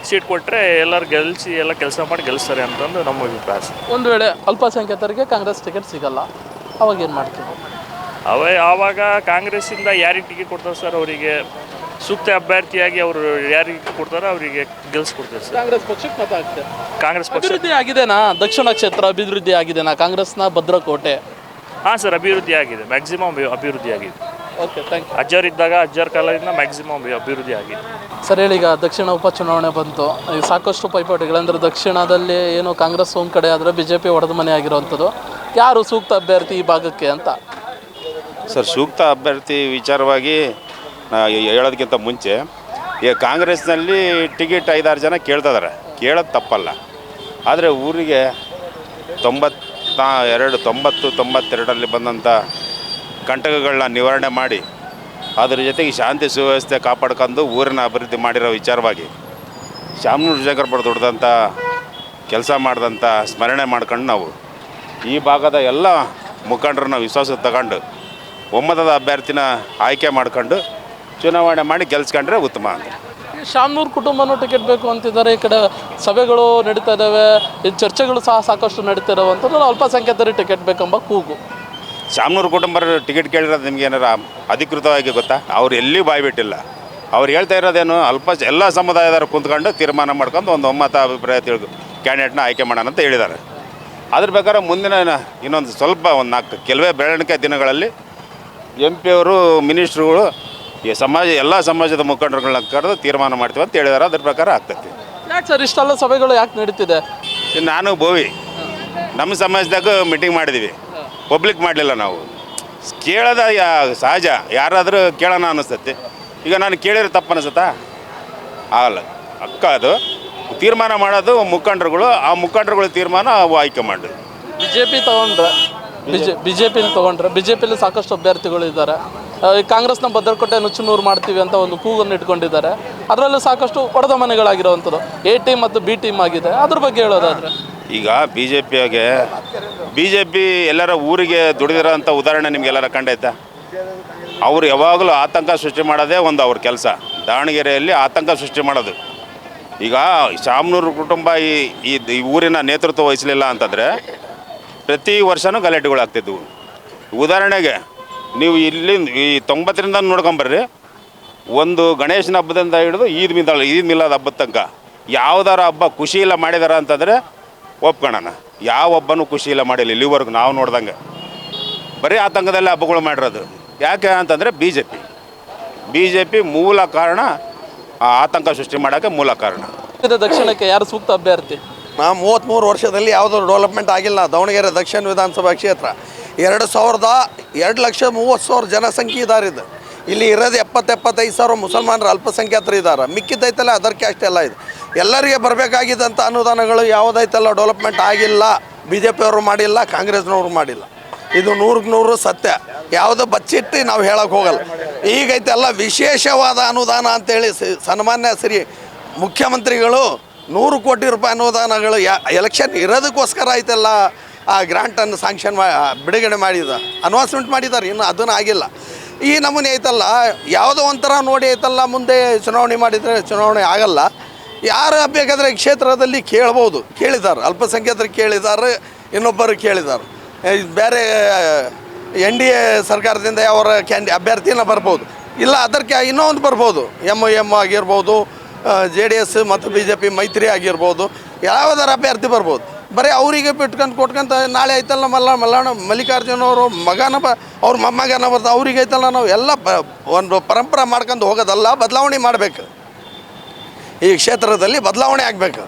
ಸೀಟ್ ಕೊಟ್ಟರೆ ಎಲ್ಲರೂ ಗೆಲ್ಲಿಸಿ ಎಲ್ಲ ಕೆಲಸ ಮಾಡಿ ಗೆಲ್ಲಿಸ್ತಾರೆ ಅಂತಂದು ನಮ್ಮ ಅಭಿಪ್ರಾಯ. ಒಂದು ವೇಳೆ ಅಲ್ಪಸಂಖ್ಯಾತರಿಗೆ ಕಾಂಗ್ರೆಸ್ ಟಿಕೆಟ್ ಸಿಗಲ್ಲ, ಅವಾಗ ಏನು ಮಾಡ್ತೀವಿ? ಆವಾಗ ಕಾಂಗ್ರೆಸ್ಸಿಂದ ಯಾರಿಗೆ ಟಿಕೆಟ್ ಕೊಡ್ತಾರೆ ಸರ್, ಅವರಿಗೆ ಸೂಕ್ತ ಅಭ್ಯರ್ಥಿಯಾಗಿ ಅವರು ಯಾರಿಗೆ ಕೊಡ್ತಾರೋ ಅವರಿಗೆ ಗೆಲ್ಲಿಸ್ಕೊಡ್ತಾರೆ ಸರ್. ಕಾಂಗ್ರೆಸ್ ಪಕ್ಷಕ್ಕೆ ಮತ ಆಗ್ತದೆ. ಕಾಂಗ್ರೆಸ್ ಪಕ್ಷ ಅಭಿವೃದ್ಧಿ ಆಗಿದೆನಾ? ದಕ್ಷಿಣ ಕ್ಷೇತ್ರ ಅಭಿವೃದ್ಧಿ ಆಗಿದೆನಾ? ಕಾಂಗ್ರೆಸ್ನ ಭದ್ರಕೋಟೆ. ಹಾಂ ಸರ್, ಅಭಿವೃದ್ಧಿ ಆಗಿದೆ, ಮ್ಯಾಕ್ಸಿಮಮ್ ಅಭಿವೃದ್ಧಿ ಆಗಿದೆ. Okay, thank you. ಅಜ್ಜರ್ ಕಾಲದಿಂದ ಮ್ಯಾಕ್ಸಿಮಮ್ ಅಭಿವೃದ್ಧಿ ಆಗಿದೆ. ಸರ್ ಹೇಳಿ, ಈಗ ದಕ್ಷಿಣ ಉಪಚುನಾವಣೆ ಬಂತು, ಈಗ ಸಾಕಷ್ಟು ಪೈಪೋಟಿಗಳಂದರೆ ದಕ್ಷಿಣದಲ್ಲಿ ಏನು ಕಾಂಗ್ರೆಸ್ ಒಂದು ಕಡೆ ಆದರೆ BJP ಹೊಡೆದ ಮನೆ ಆಗಿರೋವಂಥದ್ದು. ಯಾರು ಸೂಕ್ತ ಅಭ್ಯರ್ಥಿ ಈ ಭಾಗಕ್ಕೆ ಅಂತ? ಸರ್, ಸೂಕ್ತ ಅಭ್ಯರ್ಥಿ ವಿಚಾರವಾಗಿ ಹೇಳೋದಕ್ಕಿಂತ ಮುಂಚೆ ಈಗ ಕಾಂಗ್ರೆಸ್ನಲ್ಲಿ ಟಿಕೆಟ್ 5-6 ಜನ ಕೇಳ್ತಿದ್ದಾರೆ, ಕೇಳೋದು ತಪ್ಪಲ್ಲ. ಆದರೆ ಊರಿಗೆ 92 ಬಂದಂಥ ಕಂಟಕಗಳನ್ನ ನಿವಾರಣೆ ಮಾಡಿ ಅದ್ರ ಜೊತೆಗೆ ಶಾಂತಿ ಸುವ್ಯವಸ್ಥೆ ಕಾಪಾಡ್ಕೊಂಡು ಊರಿನ ಅಭಿವೃದ್ಧಿ ಮಾಡಿರೋ ವಿಚಾರವಾಗಿ ಶಾಮನೂರು ಶಿವಶಂಕರಪ್ಪ ದೊಡ್ಡದಂಥ ಕೆಲಸ ಮಾಡಿದಂಥ ಸ್ಮರಣೆ ಮಾಡ್ಕೊಂಡು ನಾವು ಈ ಭಾಗದ ಎಲ್ಲ ಮುಖಂಡರನ್ನ ವಿಶ್ವಾಸಕ್ಕೆ ತಗೊಂಡು ಒಮ್ಮತದ ಅಭ್ಯರ್ಥಿನ ಆಯ್ಕೆ ಮಾಡ್ಕೊಂಡು ಚುನಾವಣೆ ಮಾಡಿ ಗೆಲ್ಸ್ಕೊಂಡ್ರೆ ಉತ್ತಮ ಅಂತ. ಶಾಮನೂರು ಕುಟುಂಬನೂ ಟಿಕೆಟ್ ಬೇಕು ಅಂತಿದ್ದಾರೆ, ಈ ಕಡೆ ಸಭೆಗಳು ನಡೀತಾ ಇದ್ದಾವೆ, ಚರ್ಚೆಗಳು ಸಹ ಸಾಕಷ್ಟು ನಡೀತಾ ಇರೋವಂಥದ್ದು. ಅಲ್ಪಸಂಖ್ಯಾತರಿಗೆ ಟಿಕೆಟ್ ಬೇಕೆಂಬ ಕೂಗು. ಶಾಮನೂರು ಕುಟುಂಬರು ಟಿಕೆಟ್ ಕೇಳಿರೋದು ನಿಮ್ಗೆ ಏನಾರ ಅಧಿಕೃತವಾಗಿ ಗೊತ್ತಾ? ಅವ್ರು ಎಲ್ಲಿ ಬಾಯ್ಬಿಟ್ಟಿಲ್ಲ. ಅವ್ರು ಹೇಳ್ತಾ ಇರೋದೇನು ಎಲ್ಲ ಸಮುದಾಯದವರು ಕುಂತ್ಕೊಂಡು ತೀರ್ಮಾನ ಮಾಡ್ಕೊಂಡು ಒಂದು ಒಮ್ಮತ ಅಭಿಪ್ರಾಯ ಕ್ಯಾಂಡಿಡೇಟ್ನ ಆಯ್ಕೆ ಮಾಡೋಣ ಅಂತ ಹೇಳಿದ್ದಾರೆ. ಅದ್ರ ಪ್ರಕಾರ ಮುಂದಿನ ಇನ್ನೊಂದು ಸ್ವಲ್ಪ ಒಂದು 4 ಕೆಲವೇ ಬೆಳವಣಿಗೆ ದಿನಗಳಲ್ಲಿ MP ಅವರು ಮಿನಿಸ್ಟ್ರುಗಳು ಈ ಎಲ್ಲ ಸಮಾಜದ ಮುಖಂಡರುಗಳನ್ನ ಕರೆದು ತೀರ್ಮಾನ ಮಾಡ್ತೀವಿ ಅಂತ ಹೇಳಿದ್ದಾರೆ. ಅದ್ರ ಪ್ರಕಾರ ಆಗ್ತೈತಿ. ಯಾಕೆ ಸರ್ ಇಷ್ಟೆಲ್ಲ ಸಭೆಗಳು ಯಾಕೆ ನಡೀತಿದೆ? ನಾನು ಬೋವಿ ನಮ್ಮ ಸಮಾಜದಾಗ ಮೀಟಿಂಗ್ ಮಾಡಿದ್ದೀವಿ, ಪಬ್ಲಿಕ್ ಮಾಡಲಿಲ್ಲ. ನಾವು ಕೇಳೋದ ಸಹಜ, ಯಾರಾದರೂ ಕೇಳೋಣ ಅನ್ನಿಸ್ತೈತಿ. ಈಗ ನಾನು ಕೇಳಿದ್ರೆ ತಪ್ಪು ಅನಿಸುತ್ತಾ? ಆಗಲ್ಲ. ಅದು ತೀರ್ಮಾನ ಮಾಡೋದು ಮುಖಂಡರುಗಳು, ಆ ಮುಖಂಡರುಗಳ ತೀರ್ಮಾನ ಅವು ಆಯ್ಕೆ ಮಾಡಿ. BJP ತಗೊಂಡ್ರೆ BJPಲಿ ಸಾಕಷ್ಟು ಅಭ್ಯರ್ಥಿಗಳು ಇದ್ದಾರೆ. ಕಾಂಗ್ರೆಸ್ನ ಭದ್ರಕೋಟೆ ನುಚ್ಚುನೂರು ಮಾಡ್ತೀವಿ ಅಂತ ಒಂದು ಕೂಗನ್ನು ಇಟ್ಕೊಂಡಿದ್ದಾರೆ. ಅದರಲ್ಲೂ ಸಾಕಷ್ಟು ಒಡೆದ ಮನೆಗಳಾಗಿರುವಂಥದ್ದು A ಟೀಮ್ ಮತ್ತು B ಟೀಮ್ ಆಗಿದೆ. ಅದ್ರ ಬಗ್ಗೆ ಹೇಳೋದಾದ್ರೆ ಈಗ BJP ಎಲ್ಲರ ಊರಿಗೆ ದುಡಿದಿರೋ ಅಂಥ ಉದಾಹರಣೆ ನಿಮಗೆಲ್ಲರ ಕಂಡೈತಾ? ಅವರು ಯಾವಾಗಲೂ ಆತಂಕ ಸೃಷ್ಟಿ ಮಾಡೋದೇ ಒಂದು ಅವ್ರ ಕೆಲಸ. ದಾವಣಗೆರೆಯಲ್ಲಿ ಆತಂಕ ಸೃಷ್ಟಿ ಮಾಡೋದು. ಈಗ ಶಾಮನೂರು ಕುಟುಂಬ ಈ ಊರಿನ ನೇತೃತ್ವ ವಹಿಸಲಿಲ್ಲ ಅಂತಂದರೆ ಪ್ರತಿ ವರ್ಷವೂ ಗಲಾಟೆಗಳಾಗ್ತಿದ್ವು. ಉದಾಹರಣೆಗೆ ನೀವು ಇಲ್ಲಿ ಈ 90ರಿಂದ ನೋಡ್ಕೊಂಬರ್ರಿ, ಒಂದು ಗಣೇಶನ ಹಬ್ಬದಿಂದ ಹಿಡಿದು ಈದ್ ಮಿಲಾದ್ ಹಬ್ಬದ ತನಕ ಯಾವುದಾರ ಹಬ್ಬ ಖುಷಿ ಇಲ್ಲ ಮಾಡಿದಾರ ಅಂತಂದರೆ ಒಪ್ಕೊಳ್ಳೋಣ. ಯಾವ ಹಬ್ಬನೂ ಖುಷಿ ಇಲ್ಲ ಮಾಡಿಲ್ಲ ಇಲ್ಲಿವರೆಗೂ ನಾವು ನೋಡ್ದಂಗೆ. ಬರೀ ಆತಂಕದಲ್ಲೇ ಹಬ್ಬಗಳು ಮಾಡಿರೋದು. ಯಾಕೆ ಅಂತಂದರೆ BJP ಮೂಲ ಕಾರಣ, ಆ ಆತಂಕ ಸೃಷ್ಟಿ ಮಾಡೋಕ್ಕೆ ಮೂಲ ಕಾರಣ. ದಕ್ಷಿಣಕ್ಕೆ ಯಾರು ಸೂಕ್ತ ಅಭ್ಯರ್ಥಿ? 33 ವರ್ಷದಲ್ಲಿ ಯಾವುದೂ ಡೆವಲಪ್ಮೆಂಟ್ ಆಗಿಲ್ಲ. ದಾವಣಗೆರೆ ದಕ್ಷಿಣ ವಿಧಾನಸಭಾ ಕ್ಷೇತ್ರ 2,30,000 ಜನಸಂಖ್ಯೆ ಇದಾರಿದ್ದು. ಇಲ್ಲಿ ಇರೋದು 70-75 ಸಾವಿರ ಮುಸಲ್ಮಾನರು ಅಲ್ಪಸಂಖ್ಯಾತರು ಇದ್ದಾರೆ. ಮಿಕ್ಕಿದ್ದೈತಲ್ಲ ಅದರ್ ಕ್ಯಾಸ್ಟ್ ಎಲ್ಲ ಇದೆ. ಎಲ್ಲರಿಗೆ ಬರಬೇಕಾಗಿದ್ದಂಥ ಅನುದಾನಗಳು ಯಾವುದೈತಲ್ಲ ಡೆವಲಪ್ಮೆಂಟ್ ಆಗಿಲ್ಲ. BJP ಅವರು ಮಾಡಿಲ್ಲ, ಕಾಂಗ್ರೆಸ್ನವರು ಮಾಡಿಲ್ಲ. ಇದು 100% ಸತ್ಯ. ಯಾವುದೋ ಬಚ್ಚಿಟ್ಟು ನಾವು ಹೇಳೋಕ್ಕೆ ಹೋಗಲ್ಲ. ಈಗೈತೆಲ್ಲ ವಿಶೇಷವಾದ ಅನುದಾನ ಅಂತೇಳಿ ಸನ್ಮಾನ್ಯ ಶ್ರೀ ಮುಖ್ಯಮಂತ್ರಿಗಳು 100 ಕೋಟಿ ರೂಪಾಯಿ ಅನುದಾನಗಳು ಎಲೆಕ್ಷನ್ ಇರೋದಕ್ಕೋಸ್ಕರ ಐತೆಲ್ಲ ಆ ಗ್ರಾಂಟನ್ನು ಸ್ಯಾಂಕ್ಷನ್ ಬಿಡುಗಡೆ ಅನೌನ್ಸ್ಮೆಂಟ್ ಮಾಡಿದ್ದಾರೆ. ಇನ್ನು ಅದನ್ನು ಆಗಿಲ್ಲ. ಈ ನಮೂನೆ ಐತಲ್ಲ, ಯಾವುದೋ ಒಂಥರ ನೋಡಿ ಐತಲ್ಲ, ಮುಂದೆ ಚುನಾವಣೆ ಮಾಡಿದರೆ ಚುನಾವಣೆ ಆಗಲ್ಲ. ಯಾರು ಬೇಕಾದರೆ ಕ್ಷೇತ್ರದಲ್ಲಿ ಕೇಳಿದ್ದಾರೆ. ಅಲ್ಪಸಂಖ್ಯಾತರು ಕೇಳಿದ್ದಾರೆ, ಇನ್ನೊಬ್ಬರು ಕೇಳಿದ್ದಾರೆ. ಬೇರೆ NDA ಸರ್ಕಾರದಿಂದ ಯಾವ ಅಭ್ಯರ್ಥಿನ ಬರ್ಬೋದು, ಇಲ್ಲ ಅದಕ್ಕೆ ಇನ್ನೊಂದು ಬರ್ಬೋದು. MIM ಆಗಿರ್ಬೋದು, JDS ಮತ್ತು BJP ಮೈತ್ರಿ ಆಗಿರ್ಬೋದು, ಯಾವುದಾರ ಅಭ್ಯರ್ಥಿ ಬರ್ಬೋದು. ಬರೀ ಅವರಿಗೆ ಕೊಟ್ಕೊಂತ ನಾಳೆ ಐತಲ್ಲ ಮಲ್ಲಿಕಾರ್ಜುನ ಅವರು ಅವ್ರ ಮೊಮ್ಮಗನ ಬರ್ದು ಅವ್ರಿಗೆ ಐತಲ್ಲ, ನಾವು ಎಲ್ಲ ಒಂದು ಪರಂಪರೆ ಮಾಡ್ಕೊಂಡು ಹೋಗೋದಲ್ಲ, ಬದಲಾವಣೆ ಮಾಡಬೇಕು. ಈ ಕ್ಷೇತ್ರದಲ್ಲಿ ಬದಲಾವಣೆ ಆಗಬೇಕು.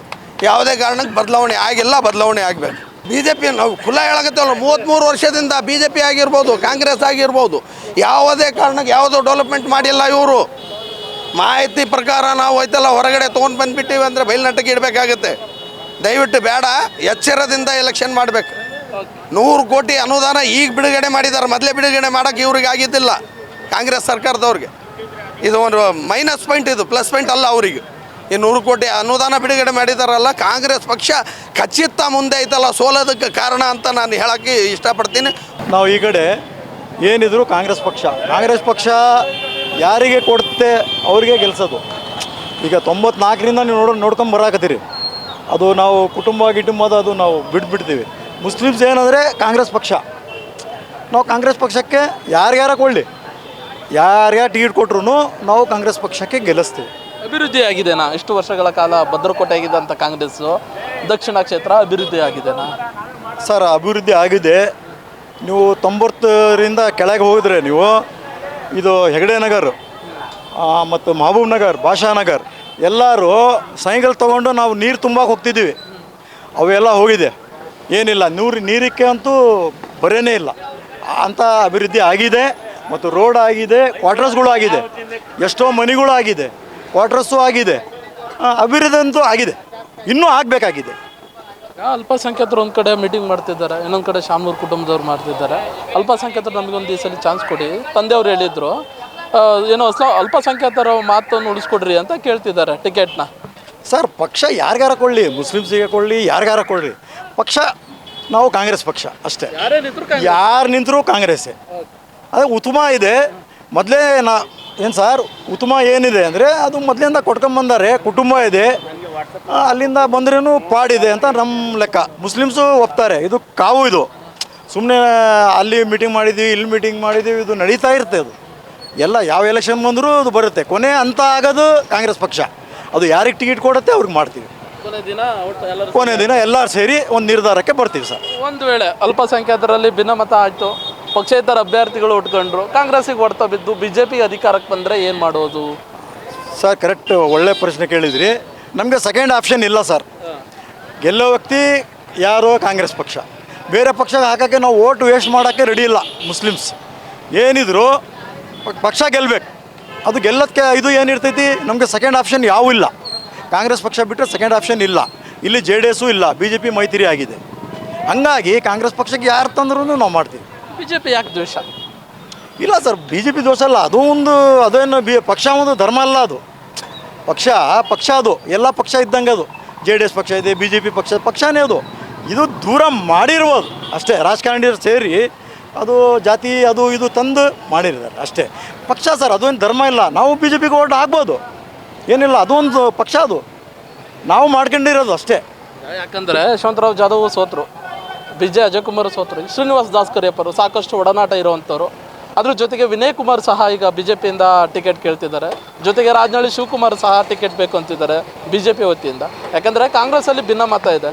ಯಾವುದೇ ಕಾರಣಕ್ಕೆ ಬದಲಾವಣೆ ಆಗಿಲ್ಲ, ಬದಲಾವಣೆ ಆಗಬೇಕು. BJP ನಾವು ಖುಲ್ಲ ಹೇಳಕತ್ತಲ್ಲ, 33 ವರ್ಷದಿಂದ BJP ಆಗಿರ್ಬೋದು, ಕಾಂಗ್ರೆಸ್ ಆಗಿರ್ಬೋದು, ಯಾವುದೇ ಕಾರಣಕ್ಕೆ ಯಾವುದೋ ಡೆವಲಪ್ಮೆಂಟ್ ಮಾಡಿಲ್ಲ. ಇವರು ಮಾಹಿತಿ ಪ್ರಕಾರ ನಾವು ಐತಲ್ಲ ಹೊರಗಡೆ ತೊಗೊಂಡು ಬಂದುಬಿಟ್ಟಿವಿ ಅಂದರೆ ಬಯಲುನಾಟಕ್ಕೆ ಇಡಬೇಕಾಗತ್ತೆ. ದಯವಿಟ್ಟು ಬೇಡ, ಎಚ್ಚರದಿಂದ ಎಲೆಕ್ಷನ್ ಮಾಡಬೇಕು. 100 ಕೋಟಿ ಅನುದಾನ ಈಗ ಬಿಡುಗಡೆ ಮಾಡಿದ್ದಾರೆ. ಮೊದಲೇ ಬಿಡುಗಡೆ ಮಾಡೋಕ್ಕೆ ಇವ್ರಿಗೆ ಆಗಿದ್ದಿಲ್ಲ ಕಾಂಗ್ರೆಸ್ ಸರ್ಕಾರದವ್ರಿಗೆ. ಇದು ಒಂದು ಮೈನಸ್ ಪಾಯಿಂಟ್, ಇದು ಪ್ಲಸ್ ಪಾಯಿಂಟ್ ಅಲ್ಲ ಅವರಿಗೆ. ಈ 100 ಕೋಟಿ ಅನುದಾನ ಬಿಡುಗಡೆ ಮಾಡಿದಾರಲ್ಲ, ಕಾಂಗ್ರೆಸ್ ಪಕ್ಷ ಖಚಿತ ಮುಂದೆ ಐತಲ್ಲ ಸೋಲೋದಕ್ಕೆ ಕಾರಣ ಅಂತ ನಾನು ಹೇಳೋಕ್ಕೆ ಇಷ್ಟಪಡ್ತೀನಿ. ನಾವು ಈ ಕಡೆ ಏನಿದ್ರು ಕಾಂಗ್ರೆಸ್ ಪಕ್ಷ ಯಾರಿಗೆ ಕೊಡುತ್ತೆ ಅವ್ರಿಗೆ ಗೆಲ್ಸೋದು. ಈಗ 94ರಿಂದ ನೀವು ನೋಡ್ಕೊಂಡು ಬರಾಕತ್ತೀರಿ. ಅದು ನಾವು ಗಿಟುಂಬದ ಅದು ನಾವು ಬಿಟ್ಬಿಡ್ತೀವಿ. ಮುಸ್ಲಿಮ್ಸ್ ಏನಂದರೆ ಕಾಂಗ್ರೆಸ್ ಪಕ್ಷ, ನಾವು ಕಾಂಗ್ರೆಸ್ ಪಕ್ಷಕ್ಕೆ ಯಾರ್ಯಾರ ಕೊಡಲಿ, ಯಾರ್ಯಾರು ಟಿಕೆಟ್ ಕೊಟ್ರು ನಾವು ಕಾಂಗ್ರೆಸ್ ಪಕ್ಷಕ್ಕೆ ಗೆಲ್ಲಿಸ್ತೀವಿ. ಅಭಿವೃದ್ಧಿ ಆಗಿದೆನಾ? ಇಷ್ಟು ವರ್ಷಗಳ ಕಾಲ ಭದ್ರಕೋಟೆ ಆಗಿದ್ದಂಥ ಕಾಂಗ್ರೆಸ್ಸು ದಕ್ಷಿಣ ಕ್ಷೇತ್ರ ಅಭಿವೃದ್ಧಿ ಆಗಿದೆನಾ? ಸರ್, ಅಭಿವೃದ್ಧಿ ಆಗಿದೆ. ನೀವು 90ರಿಂದ ಕೆಳಗೆ ಹೋಗಿದ್ರೆ ನೀವು ಇದು ಹೆಗಡೆ ನಗರ್ ಮತ್ತು ಮಹಬೂಬ್ ನಗರ್, ಭಾಷಾನಗರ್ ಎಲ್ಲರೂ ಸೈಕಲ್ ತೊಗೊಂಡು ನಾವು ನೀರು ತುಂಬಕ್ಕೆ ಹೋಗ್ತಿದ್ದೀವಿ. ಅವೆಲ್ಲ ಹೋಗಿದೆ, ಏನಿಲ್ಲ. ನೀರಕ್ಕೆ ಅಂತೂ ಬರೇನೇ ಇಲ್ಲ. ಅಂಥ ಅಭಿವೃದ್ಧಿ ಆಗಿದೆ. ಮತ್ತು ರೋಡ್ ಆಗಿದೆ, ಕ್ವಾರ್ಟರ್ಸ್ಗಳು ಆಗಿದೆ, ಎಷ್ಟೋ ಮನೆಗಳು ಆಗಿದೆ, ಕ್ವಾರ್ಟರ್ಸು ಆಗಿದೆ. ಅಭಿವೃದ್ಧಿ ಅಂತೂ ಆಗಿದೆ, ಇನ್ನೂ ಆಗಬೇಕಾಗಿದೆ. ಅಲ್ಪಸಂಖ್ಯಾತರು ಒಂದು ಕಡೆ ಮೀಟಿಂಗ್ ಮಾಡ್ತಿದ್ದಾರೆ, ಇನ್ನೊಂದು ಕಡೆ ಶಾಮನೂರು ಕುಟುಂಬದವ್ರು ಮಾಡ್ತಿದ್ದಾರೆ. ಅಲ್ಪಸಂಖ್ಯಾತರು ನಮಗೊಂದು ಈ ಸಲ ಚಾನ್ಸ್ ಕೊಡಿ, ತಂದೆಯವ್ರು ಹೇಳಿದರು. ಏನೋ ಅಲ್ಪಸಂಖ್ಯಾತರ ಮಾತನ್ನು ಉಳಿಸ್ಕೊಡ್ರಿ ಅಂತ ಕೇಳ್ತಿದ್ದಾರೆ ಟಿಕೆಟ್ನ. ಸರ್, ಪಕ್ಷ ಯಾರಿಗಾರ ಕೊಡಲಿ, ಮುಸ್ಲಿಮ್ಸಿಗೆ ಕೊಡಲಿ, ಯಾರಿಗಾರ ಕೊಡಲಿ, ಪಕ್ಷ ನಾವು ಕಾಂಗ್ರೆಸ್ ಪಕ್ಷ ಅಷ್ಟೇ. ಯಾರು ನಿಂತರೂ ಕಾಂಗ್ರೆಸ್ಸೇ. ಅದೇ ಉತ್ತಮ ಇದೆ. ಮೊದಲೇ ಏನು ಸರ್, ಉತ್ತಮ ಏನಿದೆ ಅಂದರೆ ಅದು ಮೊದಲಿಂದ ಕೊಟ್ಕೊಂಬಂದಾರೆ. ಕುಟುಂಬ ಇದೆ, ಅಲ್ಲಿಂದ ಬಂದ್ರೂ ಪಾಡಿದೆ ಅಂತ ನಮ್ಮ ಲೆಕ್ಕ. ಮುಸ್ಲಿಮ್ಸು ಒಪ್ತಾರೆ. ಇದು ಕಾವು, ಇದು ಸುಮ್ಮನೆ ಅಲ್ಲಿ ಮೀಟಿಂಗ್ ಮಾಡಿದ್ದೀವಿ, ಇಲ್ಲಿ ಮೀಟಿಂಗ್ ಮಾಡಿದ್ದೀವಿ, ಇದು ನಡೀತಾ ಇರುತ್ತೆ. ಅದು ಎಲ್ಲ ಯಾವ ಎಲೆಕ್ಷನ್ ಬಂದರೂ ಅದು ಬರುತ್ತೆ. ಕೊನೆ ಅಂತ ಆಗೋದು ಕಾಂಗ್ರೆಸ್ ಪಕ್ಷ. ಅದು ಯಾರಿಗೆ ಟಿಕೆಟ್ ಕೊಡುತ್ತೆ ಅವ್ರಿಗೆ ಮಾಡ್ತೀವಿ. ಕೊನೆ ದಿನ ಎಲ್ಲರೂ ಸೇರಿ ಒಂದು ನಿರ್ಧಾರಕ್ಕೆ ಬರ್ತೀವಿ ಸರ್. ಒಂದು ವೇಳೆ ಅಲ್ಪಸಂಖ್ಯಾತರಲ್ಲಿ ಭಿನ್ನಮತ ಆಯಿತು, ಪಕ್ಷೇತರ ಅಭ್ಯರ್ಥಿಗಳು ಉಟ್ಕೊಂಡ್ರು, ಕಾಂಗ್ರೆಸ್ಸಿಗೆ ಹೊಡ್ತಾ ಬಿದ್ದು BJPಗೆ ಅಧಿಕಾರಕ್ಕೆ ಬಂದರೆ ಏನು ಮಾಡೋದು ಸರ್? ಕರೆಕ್ಟ್, ಒಳ್ಳೆ ಪ್ರಶ್ನೆ ಕೇಳಿದ್ರಿ. ನಮಗೆ ಸೆಕೆಂಡ್ ಆಪ್ಷನ್ ಇಲ್ಲ ಸರ್. ಗೆಲ್ಲೋ ವ್ಯಕ್ತಿ ಯಾರೋ ಕಾಂಗ್ರೆಸ್ ಪಕ್ಷ. ಬೇರೆ ಪಕ್ಷಕ್ಕೆ ಹಾಕೋಕ್ಕೆ ನಾವು ಓಟ್ ವೇಸ್ಟ್ ಮಾಡೋಕ್ಕೆ ರೆಡಿ ಇಲ್ಲ. ಮುಸ್ಲಿಮ್ಸ್ ಏನಿದ್ರು ಪಕ್ಷ ಗೆಲ್ಲಬೇಕು. ಅದು ಗೆಲ್ಲೋದಕ್ಕೆ ಇದು ಏನಿರ್ತೈತಿ, ನಮಗೆ ಸೆಕೆಂಡ್ ಆಪ್ಷನ್ ಯಾವೂ ಇಲ್ಲ. ಕಾಂಗ್ರೆಸ್ ಪಕ್ಷ ಬಿಟ್ಟರೆ ಸೆಕೆಂಡ್ ಆಪ್ಷನ್ ಇಲ್ಲ. ಇಲ್ಲಿ JDS ಇಲ್ಲ, BJP ಮೈತ್ರಿ ಆಗಿದೆ. ಹಂಗಾಗಿ ಕಾಂಗ್ರೆಸ್ ಪಕ್ಷಕ್ಕೆ ಯಾರು ತಂದ್ರೂ ನಾವು ಮಾಡ್ತೀವಿ. BJP ಯಾಕೆ ದ್ವೇಷ? ಇಲ್ಲ ಸರ್, BJP ದೋಷ ಅಲ್ಲ. ಅದು ಒಂದು ಅದೇನು ಪಕ್ಷ ಒಂದು ಧರ್ಮ ಅಲ್ಲ. ಅದು ಪಕ್ಷ ಅದು ಎಲ್ಲ ಪಕ್ಷ ಇದ್ದಂಗೆ. ಅದು JDS ಪಕ್ಷ ಇದೆ, BJP ಪಕ್ಷನೇ ಅದು. ಇದು ದೂರ ಮಾಡಿರ್ಬೋದು ಅಷ್ಟೇ. ರಾಜಕಾರಣಿಯರು ಸೇರಿ ಅದು ಜಾತಿ ಅದು ಇದು ತಂದು ಮಾಡಿರ್ತಾರೆ ಅಷ್ಟೇ. ಪಕ್ಷ ಸರ್, ಅದೇನು ಧರ್ಮ ಇಲ್ಲ. ನಾವು BJPಗೆ ಓಟ್ ಹಾಕ್ಬೋದು, ಏನಿಲ್ಲ. ಅದೊಂದು ಪಕ್ಷ, ಅದು ನಾವು ಮಾಡ್ಕೊಂಡಿರೋದು ಅಷ್ಟೇ. ಯಾಕಂದರೆ ಯಶವಂತರಾವ್ ಜಾಧವ್ ಸೋತರು, ಅಜಯ್ ಕುಮಾರ್ ಸೋತರು, ಶ್ರೀನಿವಾಸ್ ದಾಸ್ ಕರಿಯಪ್ಪರು ಸಾಕಷ್ಟು ಒಡನಾಟ ಇರುವಂಥವ್ರು. ಅದ್ರ ಜೊತೆಗೆ ವಿನಯ್ ಕುಮಾರ್ ಸಹ ಈಗ BJPಯಿಂದ ಟಿಕೆಟ್ ಕೇಳ್ತಿದ್ದಾರೆ. ಜೊತೆಗೆ ರಾಜನಹಳ್ಳಿ ಶಿವಕುಮಾರ್ ಸಹ ಟಿಕೆಟ್ ಬೇಕು ಅಂತಿದ್ದಾರೆ BJP ವತಿಯಿಂದ. ಯಾಕಂದರೆ ಕಾಂಗ್ರೆಸ್ಸಲ್ಲಿ ಭಿನ್ನಮತ ಇದೆ.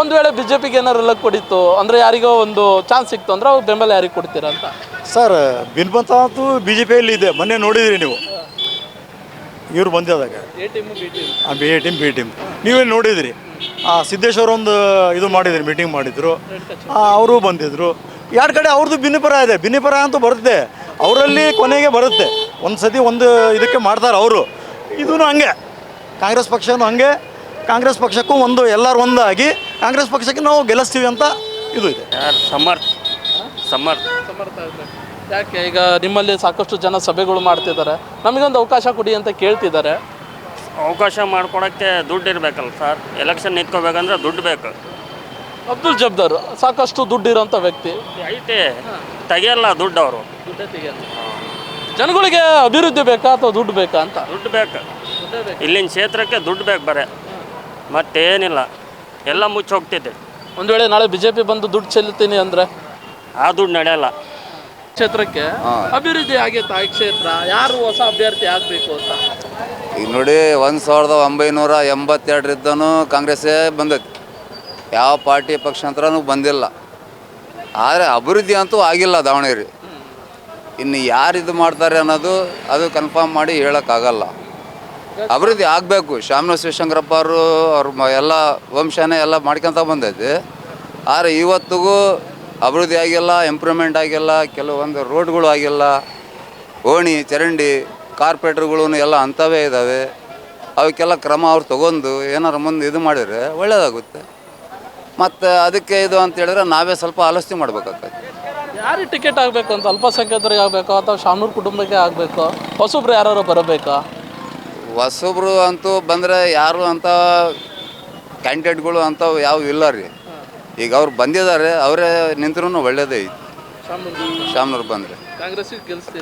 ಒಂದು ವೇಳೆ BJPಗೆ ಏನಾರು ಲಕ್ ಕೊಡಿತ್ತು ಅಂದರೆ, ಯಾರಿಗೋ ಒಂದು ಚಾನ್ಸ್ ಸಿಕ್ತು ಅಂದರೆ ಅವ್ರು ಬೆಂಬಲ ಯಾರಿಗೆ ಕೊಡ್ತೀರಾ ಅಂತ? ಸರ್, ಭಿನ್ನಮತ ಅಂತೂ BJPಯಲ್ಲಿ ಇದೆ. ಮೊನ್ನೆ ನೋಡಿದ್ರಿ ನೀವು, ಇವ್ರು ಬಂದಿದ್ದಾಗ A ಟೀಮು B ಟೀಮ್ ನೀವೇ ನೋಡಿದ್ರಿ. ಸಿದ್ದೇಶ್ವರ ಒಂದು ಇದು ಮಾಡಿದ್ರಿ, ಮೀಟಿಂಗ್ ಮಾಡಿದ್ರು, ಅವರು ಬಂದಿದ್ದರು. ಎರಡು ಕಡೆ ಅವ್ರದ್ದು ಭಿನ್ನಪರ ಅಂತೂ ಬರುತ್ತೆ. ಅವರಲ್ಲಿ ಕೊನೆಗೆ ಬರುತ್ತೆ. ಒಂದು ಸತಿ ಒಂದು ಇದಕ್ಕೆ ಮಾಡ್ತಾರೆ ಅವರು. ಇದೂ ಹಂಗೆ, ಕಾಂಗ್ರೆಸ್ ಪಕ್ಷನೂ ಹಂಗೆ. ಕಾಂಗ್ರೆಸ್ ಪಕ್ಷಕ್ಕೂ ಒಂದು ಎಲ್ಲರೂ ಒಂದಾಗಿ ಕಾಂಗ್ರೆಸ್ ಪಕ್ಷಕ್ಕೆ ನಾವು ಗೆಲ್ಲಿಸ್ತೀವಿ ಅಂತ ಇದು ಇದೆ. ಸಮರ್ಥ ಯಾಕೆ ಈಗ ನಿಮ್ಮಲ್ಲಿ ಸಾಕಷ್ಟು ಜನ ಸಭೆಗಳು ಮಾಡ್ತಿದ್ದಾರೆ, ನಮಗೊಂದು ಅವಕಾಶ ಕೊಡಿ ಅಂತ ಕೇಳ್ತಿದ್ದಾರೆ. ಅವಕಾಶ ಮಾಡ್ಕೊಡೋಕ್ಕೆ ದುಡ್ಡು ಇರಬೇಕಲ್ಲ ಸರ್. ಎಲೆಕ್ಷನ್ ನಿಂತ್ಕೋಬೇಕಂದ್ರೆ ದುಡ್ಡು ಬೇಕು. ಅಬ್ದುಲ್ ಜಬ್ದಾರ್ ಸಾಕಷ್ಟು ದುಡ್ಡು ಇರೋಂಥ ವ್ಯಕ್ತಿ. ಐತೆ, ತೆಗಿಯಲ್ಲ ದುಡ್ಡು ಅವರು. ಜನಗಳಿಗೆ ಅಭಿವೃದ್ಧಿ ಬೇಕಾ ಅಥವಾ ದುಡ್ಡು ಬೇಕಾ ಅಂತ? ದುಡ್ಡು ಬೇಕು. ಇಲ್ಲಿನ ಕ್ಷೇತ್ರಕ್ಕೆ ದುಡ್ಡು ಬೇಕು ಬರೇ, ಮತ್ತೇನಿಲ್ಲ. ಎಲ್ಲ ಮುಚ್ಚಿ ಹೋಗ್ತಿದೆ. ಒಂದು ವೇಳೆ ನಾಳೆ BJP ಬಂದು ದುಡ್ಡು ಚೆಲ್ತೀನಿ ಅಂದರೆ ಆ ದುಡ್ಡು ನಡೆಯಲ್ಲ. ಕ್ಷೇತ್ರಕ್ಕೆ ಅಭಿವೃದ್ಧಿ ಆಗೈತಾ? ಈ ಕ್ಷೇತ್ರ ಯಾರು ಹೊಸ ಅಭ್ಯರ್ಥಿ ಆಗಬೇಕು ಅಂತ? ಈಗ ನೋಡಿ, 1982 ಕಾಂಗ್ರೆಸ್ಸೇ ಬಂದೈತಿ. ಯಾವ ಪಾರ್ಟಿ ಪಕ್ಷಾಂತರನೂ ಬಂದಿಲ್ಲ. ಆದರೆ ಅಭಿವೃದ್ಧಿ ಅಂತೂ ಆಗಿಲ್ಲ ದಾವಣಗೆರೆ. ಇನ್ನು ಯಾರು ಇದು ಮಾಡ್ತಾರೆ ಅನ್ನೋದು ಅದು ಕನ್ಫರ್ಮ್ ಮಾಡಿ ಹೇಳೋಕ್ಕಾಗಲ್ಲ. ಅಭಿವೃದ್ಧಿ ಆಗಬೇಕು. ಶಾಮನೂರು ಶಿವಶಂಕರಪ್ಪ ಅವರು ಅವ್ರ ಎಲ್ಲ ವಂಶನೇ ಎಲ್ಲ ಮಾಡ್ಕೊತ ಬಂದೈತಿ. ಆದರೆ ಇವತ್ತಿಗೂ ಅಭಿವೃದ್ಧಿ ಆಗಿಲ್ಲ, ಇಂಪ್ರೂವ್ಮೆಂಟ್ ಆಗಿಲ್ಲ. ಕೆಲವೊಂದು ರೋಡ್ಗಳು ಆಗಿಲ್ಲ, ಓಣಿ ಚರಂಡಿ ಕಾರ್ಪೊರೇಟ್ರುಗಳು ಎಲ್ಲ ಅಂಥವೇ ಇದ್ದಾವೆ. ಅವಕ್ಕೆಲ್ಲ ಕ್ರಮ ಅವ್ರು ತೊಗೊಂಡು ಏನಾರು ಮುಂದೆ ಇದು ಮಾಡಿದರೆ ಒಳ್ಳೆಯದಾಗುತ್ತೆ. ಮತ್ತು ಅದಕ್ಕೆ ಇದು ಅಂತ ಹೇಳಿದ್ರೆ ನಾವೇ ಸ್ವಲ್ಪ ಆಲೋಚನೆ ಮಾಡ್ಬೇಕಾಗ್ತದೆ. ಯಾರಿಗೆ ಟಿಕೆಟ್ ಆಗಬೇಕು ಅಂತ? ಅಲ್ಪಸಂಖ್ಯಾತರಿಗೆ ಆಗಬೇಕು ಅಥವಾ ಶಾಮನೂರು ಕುಟುಂಬಕ್ಕೆ ಆಗಬೇಕು? ಹೊಸಬ್ರು ಯಾರು ಬರಬೇಕಾ? ಹೊಸಬ್ರು ಅಂತೂ ಬಂದರೆ ಯಾರು ಅಂತ ಕ್ಯಾಂಡಿಡೇಟ್ಗಳು ಅಂಥವು ಯಾವ ಇಲ್ಲ ರೀ. ಈಗ ಅವ್ರು ಬಂದಿದ್ದಾರೆ, ಅವರೇ ನಿಂತ್ರೂ ಒಳ್ಳೇದೇ ಐತಿ. ಶಾಮನೂರು ಬಂದರೆ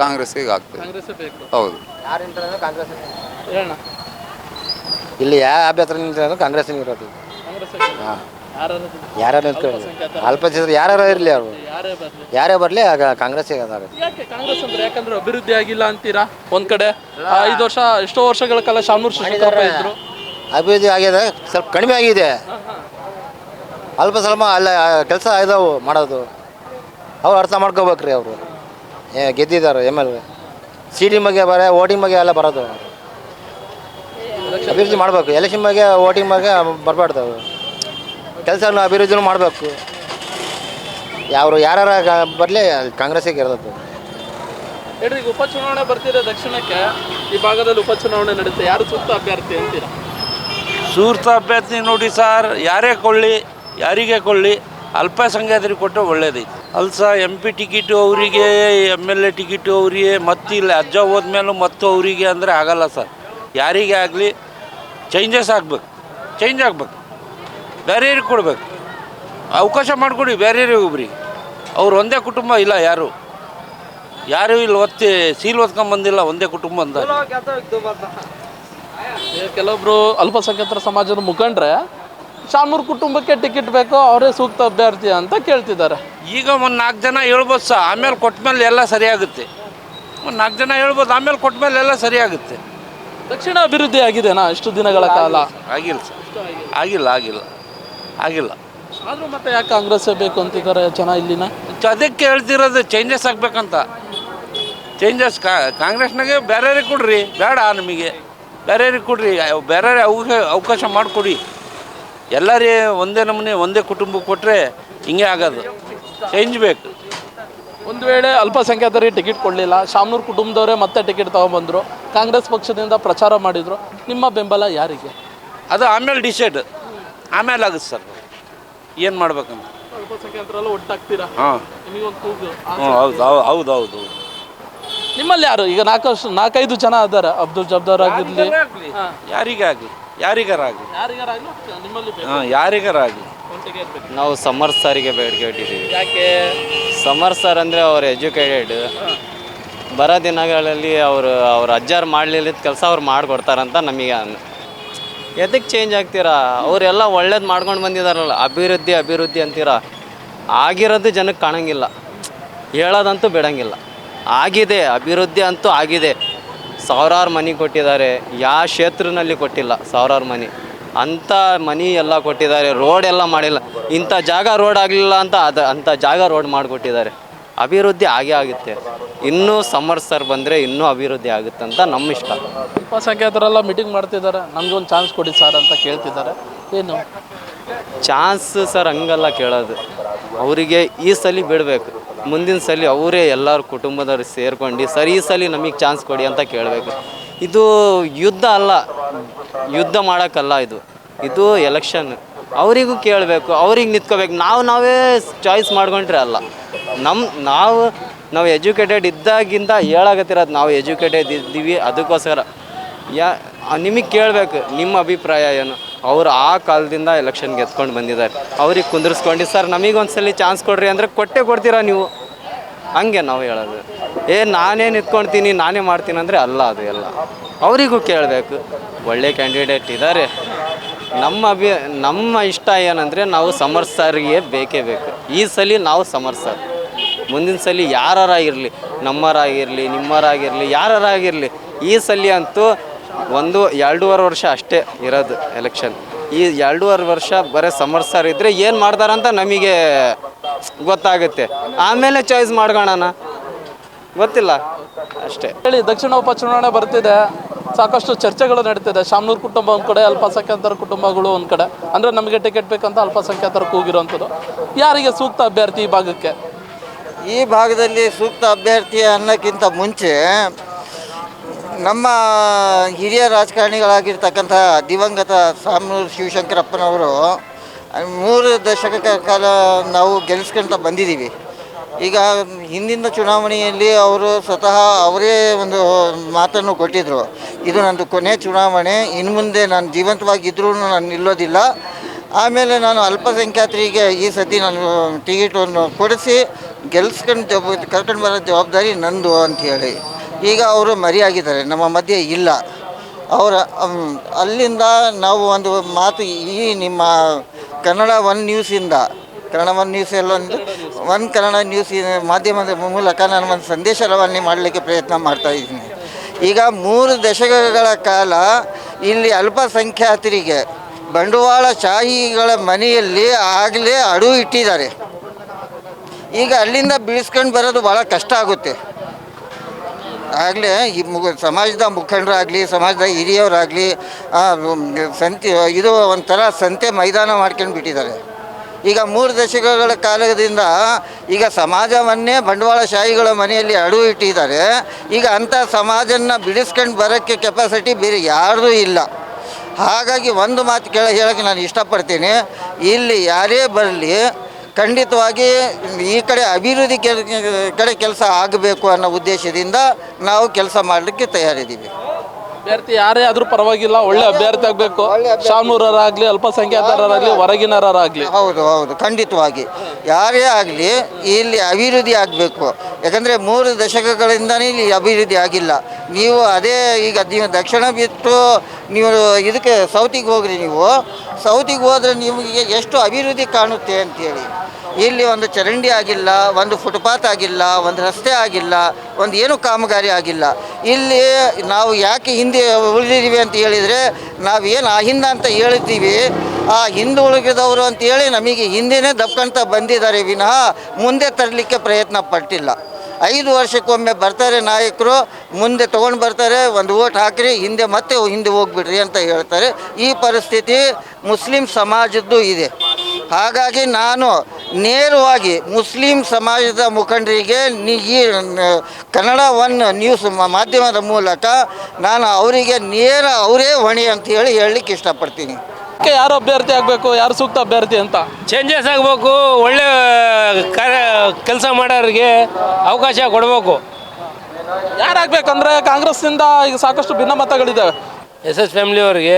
ಕಾಂಗ್ರೆಸ್ಸಿಗೆ ಆಗ್ತದೆ. ಹೌದು. ಇಲ್ಲಿ ಯಾವ ಅಭ್ಯರ್ಥಿ ನಿಂತಿರೋದು ಕಾಂಗ್ರೆಸ್ ಇರೋದು. ಹಾಂ, ಯಾರು ನಿಂತ್ಕೊಳ್ಳಿ, ಅಲ್ಪಸಂಖ್ಯಾತರು ಯಾರು ಇರಲಿ, ಅವರು ಯಾರೇ ಬರಲಿ ಆಗ ಕಾಂಗ್ರೆಸ್ಸಿಗೆ ಅದಾರ. ಕಾಂಗ್ರೆಸ್ ಅಂದ್ರೆ ಯಾಕಂದ್ರೆ ಅಭಿವೃದ್ಧಿ ಆಗಿಲ್ಲ ಅಂತೀರಾ? ಒಂದು ಕಡೆ 5 ವರ್ಷ ಎಷ್ಟೋ ವರ್ಷಗಳ ಕಾಲ ಶಾಮನೂರು ಶಿವಶಂಕರಪ್ಪ ಇದ್ರು. ಅಭಿವೃದ್ಧಿ ಆಗಿದೆ, ಸ್ವಲ್ಪ ಕಡಿಮೆ ಆಗಿದೆ. ಸ್ವಲ್ಪ ಅಲ್ಲ ಕೆಲಸ ಇದಾವು ಮಾಡೋದು. ಅವ್ರು ಅರ್ಥ ಮಾಡ್ಕೋಬೇಕ್ರಿ. ಅವರು ಗೆದ್ದಿದ್ದಾರೆ MLA. CD ಬಗ್ಗೆ ವೋಟಿಂಗ್ ಬಗ್ಗೆ ಎಲ್ಲ ಬರೋದು. ಅಭಿವೃದ್ಧಿ ಮಾಡಬೇಕು. ಎಲೆಕ್ಷನ್ ಬಗ್ಗೆ ವೋಟಿಂಗ್ ಬಗ್ಗೆ ಬರಬಾರ್ದು. ಅವರು ಕೆಲಸನ ಅಭಿವೃದ್ಧಿನೂ ಮಾಡಬೇಕು. ಯಾರು ಬರಲಿ ಕಾಂಗ್ರೆಸ್ಸಿಗೆ ಇರೋದು. ಹೇಳ್ರಿ, ಈಗ ಉಪಚುನಾವಣೆ ಬರ್ತಿದೆ ದಕ್ಷಿಣಕ್ಕೆ. ಈ ಭಾಗದಲ್ಲಿ ಉಪಚುನಾವಣೆ ನಡೀತೆ. ಯಾರು ಸೂಕ್ತ ಅಭ್ಯರ್ಥಿ ಅಂತೀರಾ? ಸೂಕ್ತ ಅಭ್ಯರ್ಥಿ ನೋಡಿ ಸರ್, ಯಾರೇ ಕೊಳ್ಳಿ, ಯಾರಿಗೆ ಕೊಳ್ಳಿ, ಅಲ್ಪಸಂಖ್ಯಾತರಿಗೆ ಕೊಟ್ಟರೆ ಒಳ್ಳೇದೈತಿ. ಅಲ್ಸ MP ಟಿಕೆಟು ಅವರಿಗೆ, MLA ಟಿಕೆಟು ಅವರಿಗೆ, ಮತ್ತು ಇಲ್ಲಿ ಅಜ್ಜ ಹೋದ್ಮೇಲೂ ಮತ್ತು ಅವರಿಗೆ ಅಂದರೆ ಆಗಲ್ಲ ಸರ್. ಯಾರಿಗೆ ಆಗಲಿ ಚೇಂಜಸ್ ಆಗಬೇಕು, ಚೇಂಜ್ ಆಗಬೇಕು. ಬೇರೆಯವ್ರಿಗೆ ಕೊಡಬೇಕು, ಅವಕಾಶ ಮಾಡಿಕೊಡಿ ಬೇರೆಯವ್ರಿಗೆ. ಒಬ್ರಿಗೆ ಅವ್ರು ಒಂದೇ ಕುಟುಂಬ ಇಲ್ಲ, ಯಾರು ಇಲ್ಲಿ ಸೀಲ್ ಓದ್ಕೊಂಬಂದಿಲ್ಲ ಒಂದೇ ಕುಟುಂಬ ಅಂತ. ಕೆಲವೊಬ್ರು ಅಲ್ಪಸಂಖ್ಯಾತರ ಸಮಾಜದ ಮುಖಂಡ್ರೆ ಶಾಮನೂರು ಕುಟುಂಬಕ್ಕೆ ಟಿಕೆಟ್ ಬೇಕು, ಅವರೇ ಸೂಕ್ತ ಅಭ್ಯರ್ಥಿ ಅಂತ ಕೇಳ್ತಿದ್ದಾರೆ. ಈಗ ಒಂದು 4 ಜನ ಹೇಳ್ಬೋದು ಸರ್, ಆಮೇಲೆ ಕೊಟ್ಟ ಮೇಲೆ ಎಲ್ಲ ಸರಿಯಾಗುತ್ತೆ. ಒಂದು 4 ಜನ ಹೇಳ್ಬೋದು, ಆಮೇಲೆ ಕೊಟ್ಟ ಮೇಲೆ ಎಲ್ಲ ಸರಿಯಾಗುತ್ತೆ. ದಕ್ಷಿಣ ಅಭಿವೃದ್ಧಿ ಆಗಿದೆನಾ ಇಷ್ಟು ದಿನಗಳ ಕಾಲ? ಆಗಿಲ್ಲ ಸರ್, ಆಗಿಲ್ಲ ಆಗಿಲ್ಲ ಆಗಿಲ್ಲ. ಆದರೂ ಮತ್ತೆ ಯಾಕೆ ಕಾಂಗ್ರೆಸ್ ಬೇಕು ಅಂತಿದ್ದಾರೆ ಜನ ಇಲ್ಲಿನ? ಅದಕ್ಕೆ ಹೇಳ್ತಿರೋದು ಚೇಂಜಸ್ ಆಗಬೇಕಂತ. ಚೇಂಜಸ್ ಕಾಂಗ್ರೆಸ್ನಾಗೆ ಬೇರೆಯವ್ರಿಗೆ ಕೊಡ್ರಿ, ಬೇಡ ನಮಗೆ ಬೇರೆಯವ್ರಿಗೆ ಕೊಡ್ರಿ, ಬೇರೆ ಅವಕಾಶ ಮಾಡಿಕೊಡಿ. ಎಲ್ಲರೇ ಒಂದೇ ನಮೂನೆ ಒಂದೇ ಕುಟುಂಬಕ್ಕೆ ಕೊಟ್ಟರೆ ಹಿಂಗೆ ಆಗೋದು. ಚೇಂಜ್ ಬೇಕು. ಒಂದು ವೇಳೆ ಅಲ್ಪಸಂಖ್ಯಾತರಿಗೆ ಟಿಕೆಟ್ ಕೊಡಲಿಲ್ಲ, ಶಾಮನೂರು ಕುಟುಂಬದವರೇ ಮತ್ತೆ ಟಿಕೆಟ್ ತೊಗೊಂಬಂದರು, ಕಾಂಗ್ರೆಸ್ ಪಕ್ಷದಿಂದ ಪ್ರಚಾರ ಮಾಡಿದರು, ನಿಮ್ಮ ಬೆಂಬಲ ಯಾರಿಗೆ? ಅದು ಆಮೇಲೆ ಡಿಸೈಡ್, ಆಮೇಲೆ ಆಗುತ್ತೆ ಸರ್. ಏನು ಮಾಡ್ಬೇಕಂತ ಅಲ್ಪಸಂಖ್ಯಾತರೆಲ್ಲ ಒಟ್ಟಾಗ್ತೀರಾ? ಹಾಂ, ನಿಮಗೊಂದು ಕೂಗು. ಹೌದು ಹೌದು. ನಿಮ್ಮಲ್ಲಿ ಯಾರು ಈಗ 4-5 ಜನ ಇದ್ದಾರೆ, ಅಬ್ದುಲ್ ಜಬ್ದಾರ್ ಆಗಿರಲಿ, ಯಾರಿಗಾಗಲಿ ಯಾರಿಗಾರಾಗಲಿ ನಿಮ್ಮಲ್ಲಿ ಹಾಂ ಯಾರಿಗಾರಾಗಲಿ. ನಾವು ಸಮರ್ ಸರ್ಗೆ ಬೇಡಿಕೆ ಇಟ್ಟಿದ್ದೀವಿ. ಯಾಕೆ? ಸಮರ್ ಸರ್ ಅಂದರೆ ಅವ್ರು ಎಜುಕೇಟೆಡ್, ಬರೋ ದಿನಗಳಲ್ಲಿ ಅವ್ರ ಅಜ್ಜಾರು ಮಾಡಲಿಲ್ಲ ಕೆಲಸ ಅವ್ರು ಮಾಡಿಕೊಡ್ತಾರಂತ ನಮಗೆ. ಎದಕ್ಕೆ ಚೇಂಜ್ ಆಗ್ತೀರಾ? ಅವರೆಲ್ಲ ಒಳ್ಳೇದು ಮಾಡ್ಕೊಂಡು ಬಂದಿದ್ದಾರಲ್ಲ, ಅಭಿವೃದ್ಧಿ ಅಂತೀರಾ. ಆಗಿರೋದು ಜನಕ್ಕೆ ಕಾಣಂಗಿಲ್ಲ, ಹೇಳೋದಂತೂ ಬಿಡೋಂಗಿಲ್ಲ. ಆಗಿದೆ, ಅಭಿವೃದ್ಧಿ ಅಂತೂ ಆಗಿದೆ. ಸಾವಿರಾರು ಮನೆ ಕೊಟ್ಟಿದ್ದಾರೆ, ಯಾವ ಕ್ಷೇತ್ರದಲ್ಲಿ ಕೊಟ್ಟಿಲ್ಲ ಸಾವಿರಾರು ಮನೆ. ಅಂಥ ಮನೆ ಎಲ್ಲ ಕೊಟ್ಟಿದ್ದಾರೆ, ರೋಡ್ ಎಲ್ಲ ಮಾಡಿಲ್ಲ. ಇಂಥ ಜಾಗ ರೋಡ್ ಆಗಲಿಲ್ಲ ಅಂತ ಅಂಥ ಜಾಗ ರೋಡ್ ಮಾಡಿಕೊಟ್ಟಿದ್ದಾರೆ. ಅಭಿವೃದ್ಧಿ ಆಗೇ ಆಗುತ್ತೆ. ಇನ್ನೂ ಸಮರ್ ಸರ್ ಬಂದರೆ ಇನ್ನೂ ಅಭಿವೃದ್ಧಿ ಆಗುತ್ತೆ ಅಂತ ನಮ್ಮ ಇಷ್ಟ. ಅಲ್ಪಸಂಖ್ಯಾತರೆಲ್ಲ ಮೀಟಿಂಗ್ ಮಾಡ್ತಿದ್ದಾರೆ, ನಮಗೊಂದು ಚಾನ್ಸ್ ಕೊಡಿ ಸರ್ ಅಂತ ಕೇಳ್ತಿದ್ದಾರೆ. ಏನು ಚಾನ್ಸ್ ಸರ್? ಹಂಗಲ್ಲ ಕೇಳೋದು. ಅವರಿಗೆ ಈ ಸಲ ಬಿಡಬೇಕು, ಮುಂದಿನ ಸಲ ಅವರೇ ಎಲ್ಲರ ಕುಟುಂಬದವ್ರು ಸೇರ್ಕೊಂಡು ಸರ್ ಈ ಸಲ ನಮಗೆ ಚಾನ್ಸ್ ಕೊಡಿ ಅಂತ ಕೇಳಬೇಕು. ಇದು ಯುದ್ಧ ಅಲ್ಲ, ಯುದ್ಧ ಮಾಡೋಕ್ಕಲ್ಲ, ಇದು ಎಲೆಕ್ಷನ್. ಅವರಿಗೂ ಕೇಳಬೇಕು, ಅವ್ರಿಗೆ ನಿಂತ್ಕೋಬೇಕು. ನಾವೇ ಚಾಯ್ಸ್ ಮಾಡ್ಕೊಂಡ್ರೆ ಅಲ್ಲ. ನಾವು ಎಜುಕೇಟೆಡ್ ಇದ್ದಾಗಿಂದ ಹೇಳಾಗತ್ತಿರೋದು, ನಾವು ಎಜುಕೇಟೆಡ್ ಇದ್ದೀವಿ, ಅದಕ್ಕೋಸ್ಕರ ನಿಮಗೆ ಕೇಳಬೇಕು ನಿಮ್ಮ ಅಭಿಪ್ರಾಯ ಏನು. ಅವರು ಆ ಕಾಲದಿಂದ ಎಲೆಕ್ಷನ್ಗೆ ಎತ್ಕೊಂಡು ಬಂದಿದ್ದಾರೆ, ಅವ್ರಿಗೆ ಕುಂದಿರ್ಸ್ಕೊಂಡು ಸರ್ ನಮಗೊಂದ್ಸಲಿ ಚಾನ್ಸ್ ಕೊಡ್ರಿ ಅಂದರೆ ಕೊಟ್ಟೇ ಕೊಡ್ತೀರಾ ನೀವು? ಹಂಗೆ ನಾವು ಹೇಳೋದು. ನಾನೇ ನಿಂತ್ಕೊಳ್ತೀನಿ, ನಾನೇ ಮಾಡ್ತೀನಿ ಅಂದರೆ ಅಲ್ಲ, ಅದು ಎಲ್ಲ ಅವರಿಗೂ ಕೇಳಬೇಕು. ಒಳ್ಳೆ ಕ್ಯಾಂಡಿಡೇಟ್ ಇದ್ದಾರೆ. ನಮ್ಮ ಇಷ್ಟ ಏನಂದರೆ ನಾವು ಸಮರ್ ಸರ್ಗೆ ಬೇಕೇ ಬೇಕು. ಈ ಸಲ ನಾವು ಸಮರ್ ಸರ್, ಮುಂದಿನ ಸಲ ಯಾರಾಗಿರಲಿ, ನಮ್ಮರಾಗಿರಲಿ ನಿಮ್ಮರಾಗಿರಲಿ ಯಾರಾಗಿರಲಿ, ಈ ಸಲ ಅಂತೂ 1-2.5 ವರ್ಷ ಅಷ್ಟೇ ಇರೋದು ಎಲೆಕ್ಷನ್. ಈ 2.5 ವರ್ಷ ಬರೀ ಸಮರ್ ಸರ್ ಇದ್ದರೆ ಏನು ಮಾಡ್ತಾರಂತ ನಮಗೆ ಗೊತ್ತಾಗುತ್ತೆ. ಆಮೇಲೆ ಚಾಯ್ಸ್ ಮಾಡ್ಕೊಳ್ಳೋಣ, ಗೊತ್ತಿಲ್ಲ ಅಷ್ಟೇ. ಹೇಳಿ, ದಕ್ಷಿಣ ಉಪಚುನಾವಣೆ ಬರ್ತಿದೆ, ಸಾಕಷ್ಟು ಚರ್ಚೆಗಳು ನಡೀತಿದೆ. ಶಾಮನೂರು ಕುಟುಂಬ ಒಂದು ಕಡೆ, ಅಲ್ಪಸಂಖ್ಯಾತರ ಕುಟುಂಬಗಳು ಒಂದು ಕಡೆ. ಅಂದರೆ ನಮಗೆ ಟಿಕೆಟ್ ಬೇಕಂತ ಅಲ್ಪಸಂಖ್ಯಾತರ ಕೂಗಿರೋಂಥದ್ದು. ಯಾರಿಗೆ ಸೂಕ್ತ ಅಭ್ಯರ್ಥಿ ಈ ಭಾಗಕ್ಕೆ? ಈ ಭಾಗದಲ್ಲಿ ಸೂಕ್ತ ಅಭ್ಯರ್ಥಿ ಅನ್ನೋಕ್ಕಿಂತ ಮುಂಚೆ ನಮ್ಮ ಹಿರಿಯ ರಾಜಕಾರಣಿಗಳಾಗಿರ್ತಕ್ಕಂಥ ದಿವಂಗತ ಶಾಮನೂರು ಶಿವಶಂಕರಪ್ಪನವರು 3 ದಶಕಗಳ ಕಾಲ ನಾವು ಗೆಲ್ಲಿಸ್ಕೊಂತ ಬಂದಿದ್ದೀವಿ. ಈಗ ಹಿಂದಿನ ಚುನಾವಣೆಯಲ್ಲಿ ಅವರು ಸ್ವತಃ ಅವರೇ ಒಂದು ಮಾತನ್ನು ಕೊಟ್ಟಿದ್ದರು, ಇದು ನಂದು ಕೊನೆ ಚುನಾವಣೆ, ಇನ್ನು ಮುಂದೆ ನಾನು ಜೀವಂತವಾಗಿದ್ದರೂ ನಾನು ನಿಲ್ಲೋದಿಲ್ಲ. ಆಮೇಲೆ ನಾನು ಅಲ್ಪಸಂಖ್ಯಾತರಿಗೆ ಈ ಸತಿ ನಾನು ಟಿಕೆಟನ್ನು ಕೊಡಿಸಿ ಕರ್ಕೊಂಡು ಬರೋ ಜವಾಬ್ದಾರಿ ನಂದು ಅಂಥೇಳಿ. ಈಗ ಅವರು ಮರೆಯಾಗಿದ್ದಾರೆ, ನಮ್ಮ ಮಧ್ಯೆ ಇಲ್ಲ. ಅಲ್ಲಿಂದ ನಾವು ಒಂದು ಮಾತು ಈ ನಿಮ್ಮ ಕನ್ನಡ ಒನ್ ನ್ಯೂಸಿಂದ, ಕನ್ನಡ ಒನ್ ನ್ಯೂಸ್ ಎಲ್ಲ ಕನ್ನಡ ನ್ಯೂಸ್ ಮಾಧ್ಯಮದ ಮೂಲಕ ನಾನು ಒಂದು ಸಂದೇಶ ರವಾನೆ ಮಾಡಲಿಕ್ಕೆ ಪ್ರಯತ್ನ ಮಾಡ್ತಾಯಿದ್ದೀನಿ. ಈಗ 3 ದಶಕಗಳ ಕಾಲ ಇಲ್ಲಿ ಅಲ್ಪಸಂಖ್ಯಾತರಿಗೆ ಬಂಡವಾಳಶಾಹಿಗಳ ಮನೆಯಲ್ಲಿ ಆಗಲೇ ಅಡುಗೆ ಇಟ್ಟಿದ್ದಾರೆ. ಈಗ ಅಲ್ಲಿಂದ ಬೀಳ್ಸ್ಕೊಂಡು ಬರೋದು ಭಾಳ ಕಷ್ಟ ಆಗುತ್ತೆ. ಆಗಲೇ ಈ ಸಮಾಜದ ಮುಖಂಡರಾಗಲಿ, ಸಮಾಜದ ಹಿರಿಯವರಾಗಲಿ ಇದು ಒಂಥರ ಸಂತೆ ಮೈದಾನ ಮಾಡ್ಕೊಂಡು ಬಿಟ್ಟಿದ್ದಾರೆ. ಈಗ 3 ದಶಕಗಳ ಕಾಲದಿಂದ ಈಗ ಸಮಾಜವನ್ನೇ ಬಂಡವಾಳಶಾಹಿಗಳ ಮನೆಯಲ್ಲಿ ಅಡುಗೆ ಇಟ್ಟಿದ್ದಾರೆ. ಈಗ ಅಂಥ ಸಮಾಜನ ಬಿಡಿಸ್ಕೊಂಡು ಬರೋಕ್ಕೆ ಕೆಪಾಸಿಟಿ ಬೇರೆ ಯಾರ್ದೂ ಇಲ್ಲ. ಹಾಗಾಗಿ ಒಂದು ಮಾತು ಹೇಳೋಕ್ಕೆ ನಾನು ಇಷ್ಟಪಡ್ತೀನಿ, ಇಲ್ಲಿ ಯಾರೇ ಬರಲಿ ಖಂಡಿತವಾಗಿ ಈ ಕಡೆ ಅಭಿವೃದ್ಧಿ ಕಡೆ ಕೆಲಸ ಆಗಬೇಕು ಅನ್ನೋ ಉದ್ದೇಶದಿಂದ ನಾವು ಕೆಲಸ ಮಾಡಲಿಕ್ಕೆ ತಯಾರಿದ್ದೀವಿ. ಅಭ್ಯರ್ಥಿ ಯಾರೇ ಆದರೂ ಪರವಾಗಿಲ್ಲ, ಒಳ್ಳೆ ಅಭ್ಯರ್ಥಿ ಆಗಬೇಕು. ಶಾಮನೂರರಾಗಲಿ, ಅಲ್ಪಸಂಖ್ಯಾತರಾಗಲಿ, ಹೊರಗಿನರಾಗಲಿ. ಹೌದು, ಖಂಡಿತವಾಗಿ ಯಾರೇ ಆಗಲಿ ಇಲ್ಲಿ ಅಭಿವೃದ್ಧಿ ಆಗಬೇಕು. ಯಾಕಂದರೆ 3 ದಶಕಗಳಿಂದನೇ ಇಲ್ಲಿ ಅಭಿವೃದ್ಧಿ ಆಗಿಲ್ಲ. ನೀವು ಅದೇ ಈಗ ನೀವು ದಕ್ಷಿಣ ಬಿಟ್ಟು ನೀವು ಇದಕ್ಕೆ ಸೌತಿಗೆ ಹೋಗ್ರಿ, ನೀವು ಸೌತಿಗೆ ಹೋದರೆ ನಿಮಗೆ ಎಷ್ಟು ಅಭಿವೃದ್ಧಿ ಕಾಣುತ್ತೆ ಅಂಥೇಳಿ. ಇಲ್ಲಿ ಒಂದು ಚರಂಡಿ ಆಗಿಲ್ಲ, ಒಂದು ಫುಟ್ಪಾತ್ ಆಗಿಲ್ಲ, ಒಂದು ರಸ್ತೆ ಆಗಿಲ್ಲ, ಒಂದು ಏನು ಕಾಮಗಾರಿ ಆಗಿಲ್ಲ. ಇಲ್ಲಿ ನಾವು ಯಾಕೆ ಹಿಂದೆ ಉಳಿದಿದ್ದೀವಿ ಅಂತ ಹೇಳಿದರೆ, ನಾವೇನು ಅಹಿಂದ ಅಂತ ಹೇಳ್ತೀವಿ, ಆ ಹಿಂದೆ ಉಳಿದವರು ಅಂತೇಳಿ ನಮಗೆ ಹಿಂದೆನೇ ದಬ್ಕೊಂತ ಬಂದಿದ್ದಾರೆ ವಿನಃ ಮುಂದೆ ತರಲಿಕ್ಕೆ ಪ್ರಯತ್ನ ಪಟ್ಟಿಲ್ಲ. 5 ವರ್ಷಕ್ಕೊಮ್ಮೆ ಬರ್ತಾರೆ ನಾಯಕರು, ಮುಂದೆ ತೊಗೊಂಡು ಬರ್ತಾರೆ, ಒಂದು ಓಟ್ ಹಾಕಿರಿ, ಮತ್ತೆ ಹಿಂದೆ ಹೋಗ್ಬಿಡ್ರಿ ಅಂತ ಹೇಳ್ತಾರೆ. ಈ ಪರಿಸ್ಥಿತಿ ಮುಸ್ಲಿಂ ಸಮಾಜದ್ದು ಇದೆ. ಹಾಗಾಗಿ ನಾನು ನೇರವಾಗಿ ಮುಸ್ಲಿಂ ಸಮಾಜದ ಮುಖಂಡರಿಗೆ ಈ ಕನ್ನಡ ಒನ್ ನ್ಯೂಸ್ ಮಾಧ್ಯಮದ ಮೂಲಕ ನಾನು ಅವರಿಗೆ ಅವರೇ ಹೊಣೆ ಅಂತ ಹೇಳಲಿಕ್ಕೆ ಇಷ್ಟಪಡ್ತೀನಿ. ಯಾರು ಅಭ್ಯರ್ಥಿ ಆಗಬೇಕು, ಯಾರು ಸೂಕ್ತ ಅಭ್ಯರ್ಥಿ ಅಂತ? ಚೇಂಜಸ್ ಆಗಬೇಕು, ಒಳ್ಳೆ ಕೆಲಸ ಮಾಡೋರಿಗೆ ಅವಕಾಶ ಕೊಡಬೇಕು. ಯಾರಾಗಬೇಕಂದ್ರೆ ಕಾಂಗ್ರೆಸ್ನಿಂದ ಈಗ ಸಾಕಷ್ಟು ಭಿನ್ನಮತಗಳಿದ್ದಾವೆ. ಎಸ್ ಫ್ಯಾಮಿಲಿಯವರಿಗೆ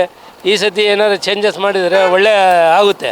ಈ ಸತಿ ಏನಾದ್ರು ಚೇಂಜಸ್ ಮಾಡಿದರೆ ಒಳ್ಳೆ ಆಗುತ್ತೆ.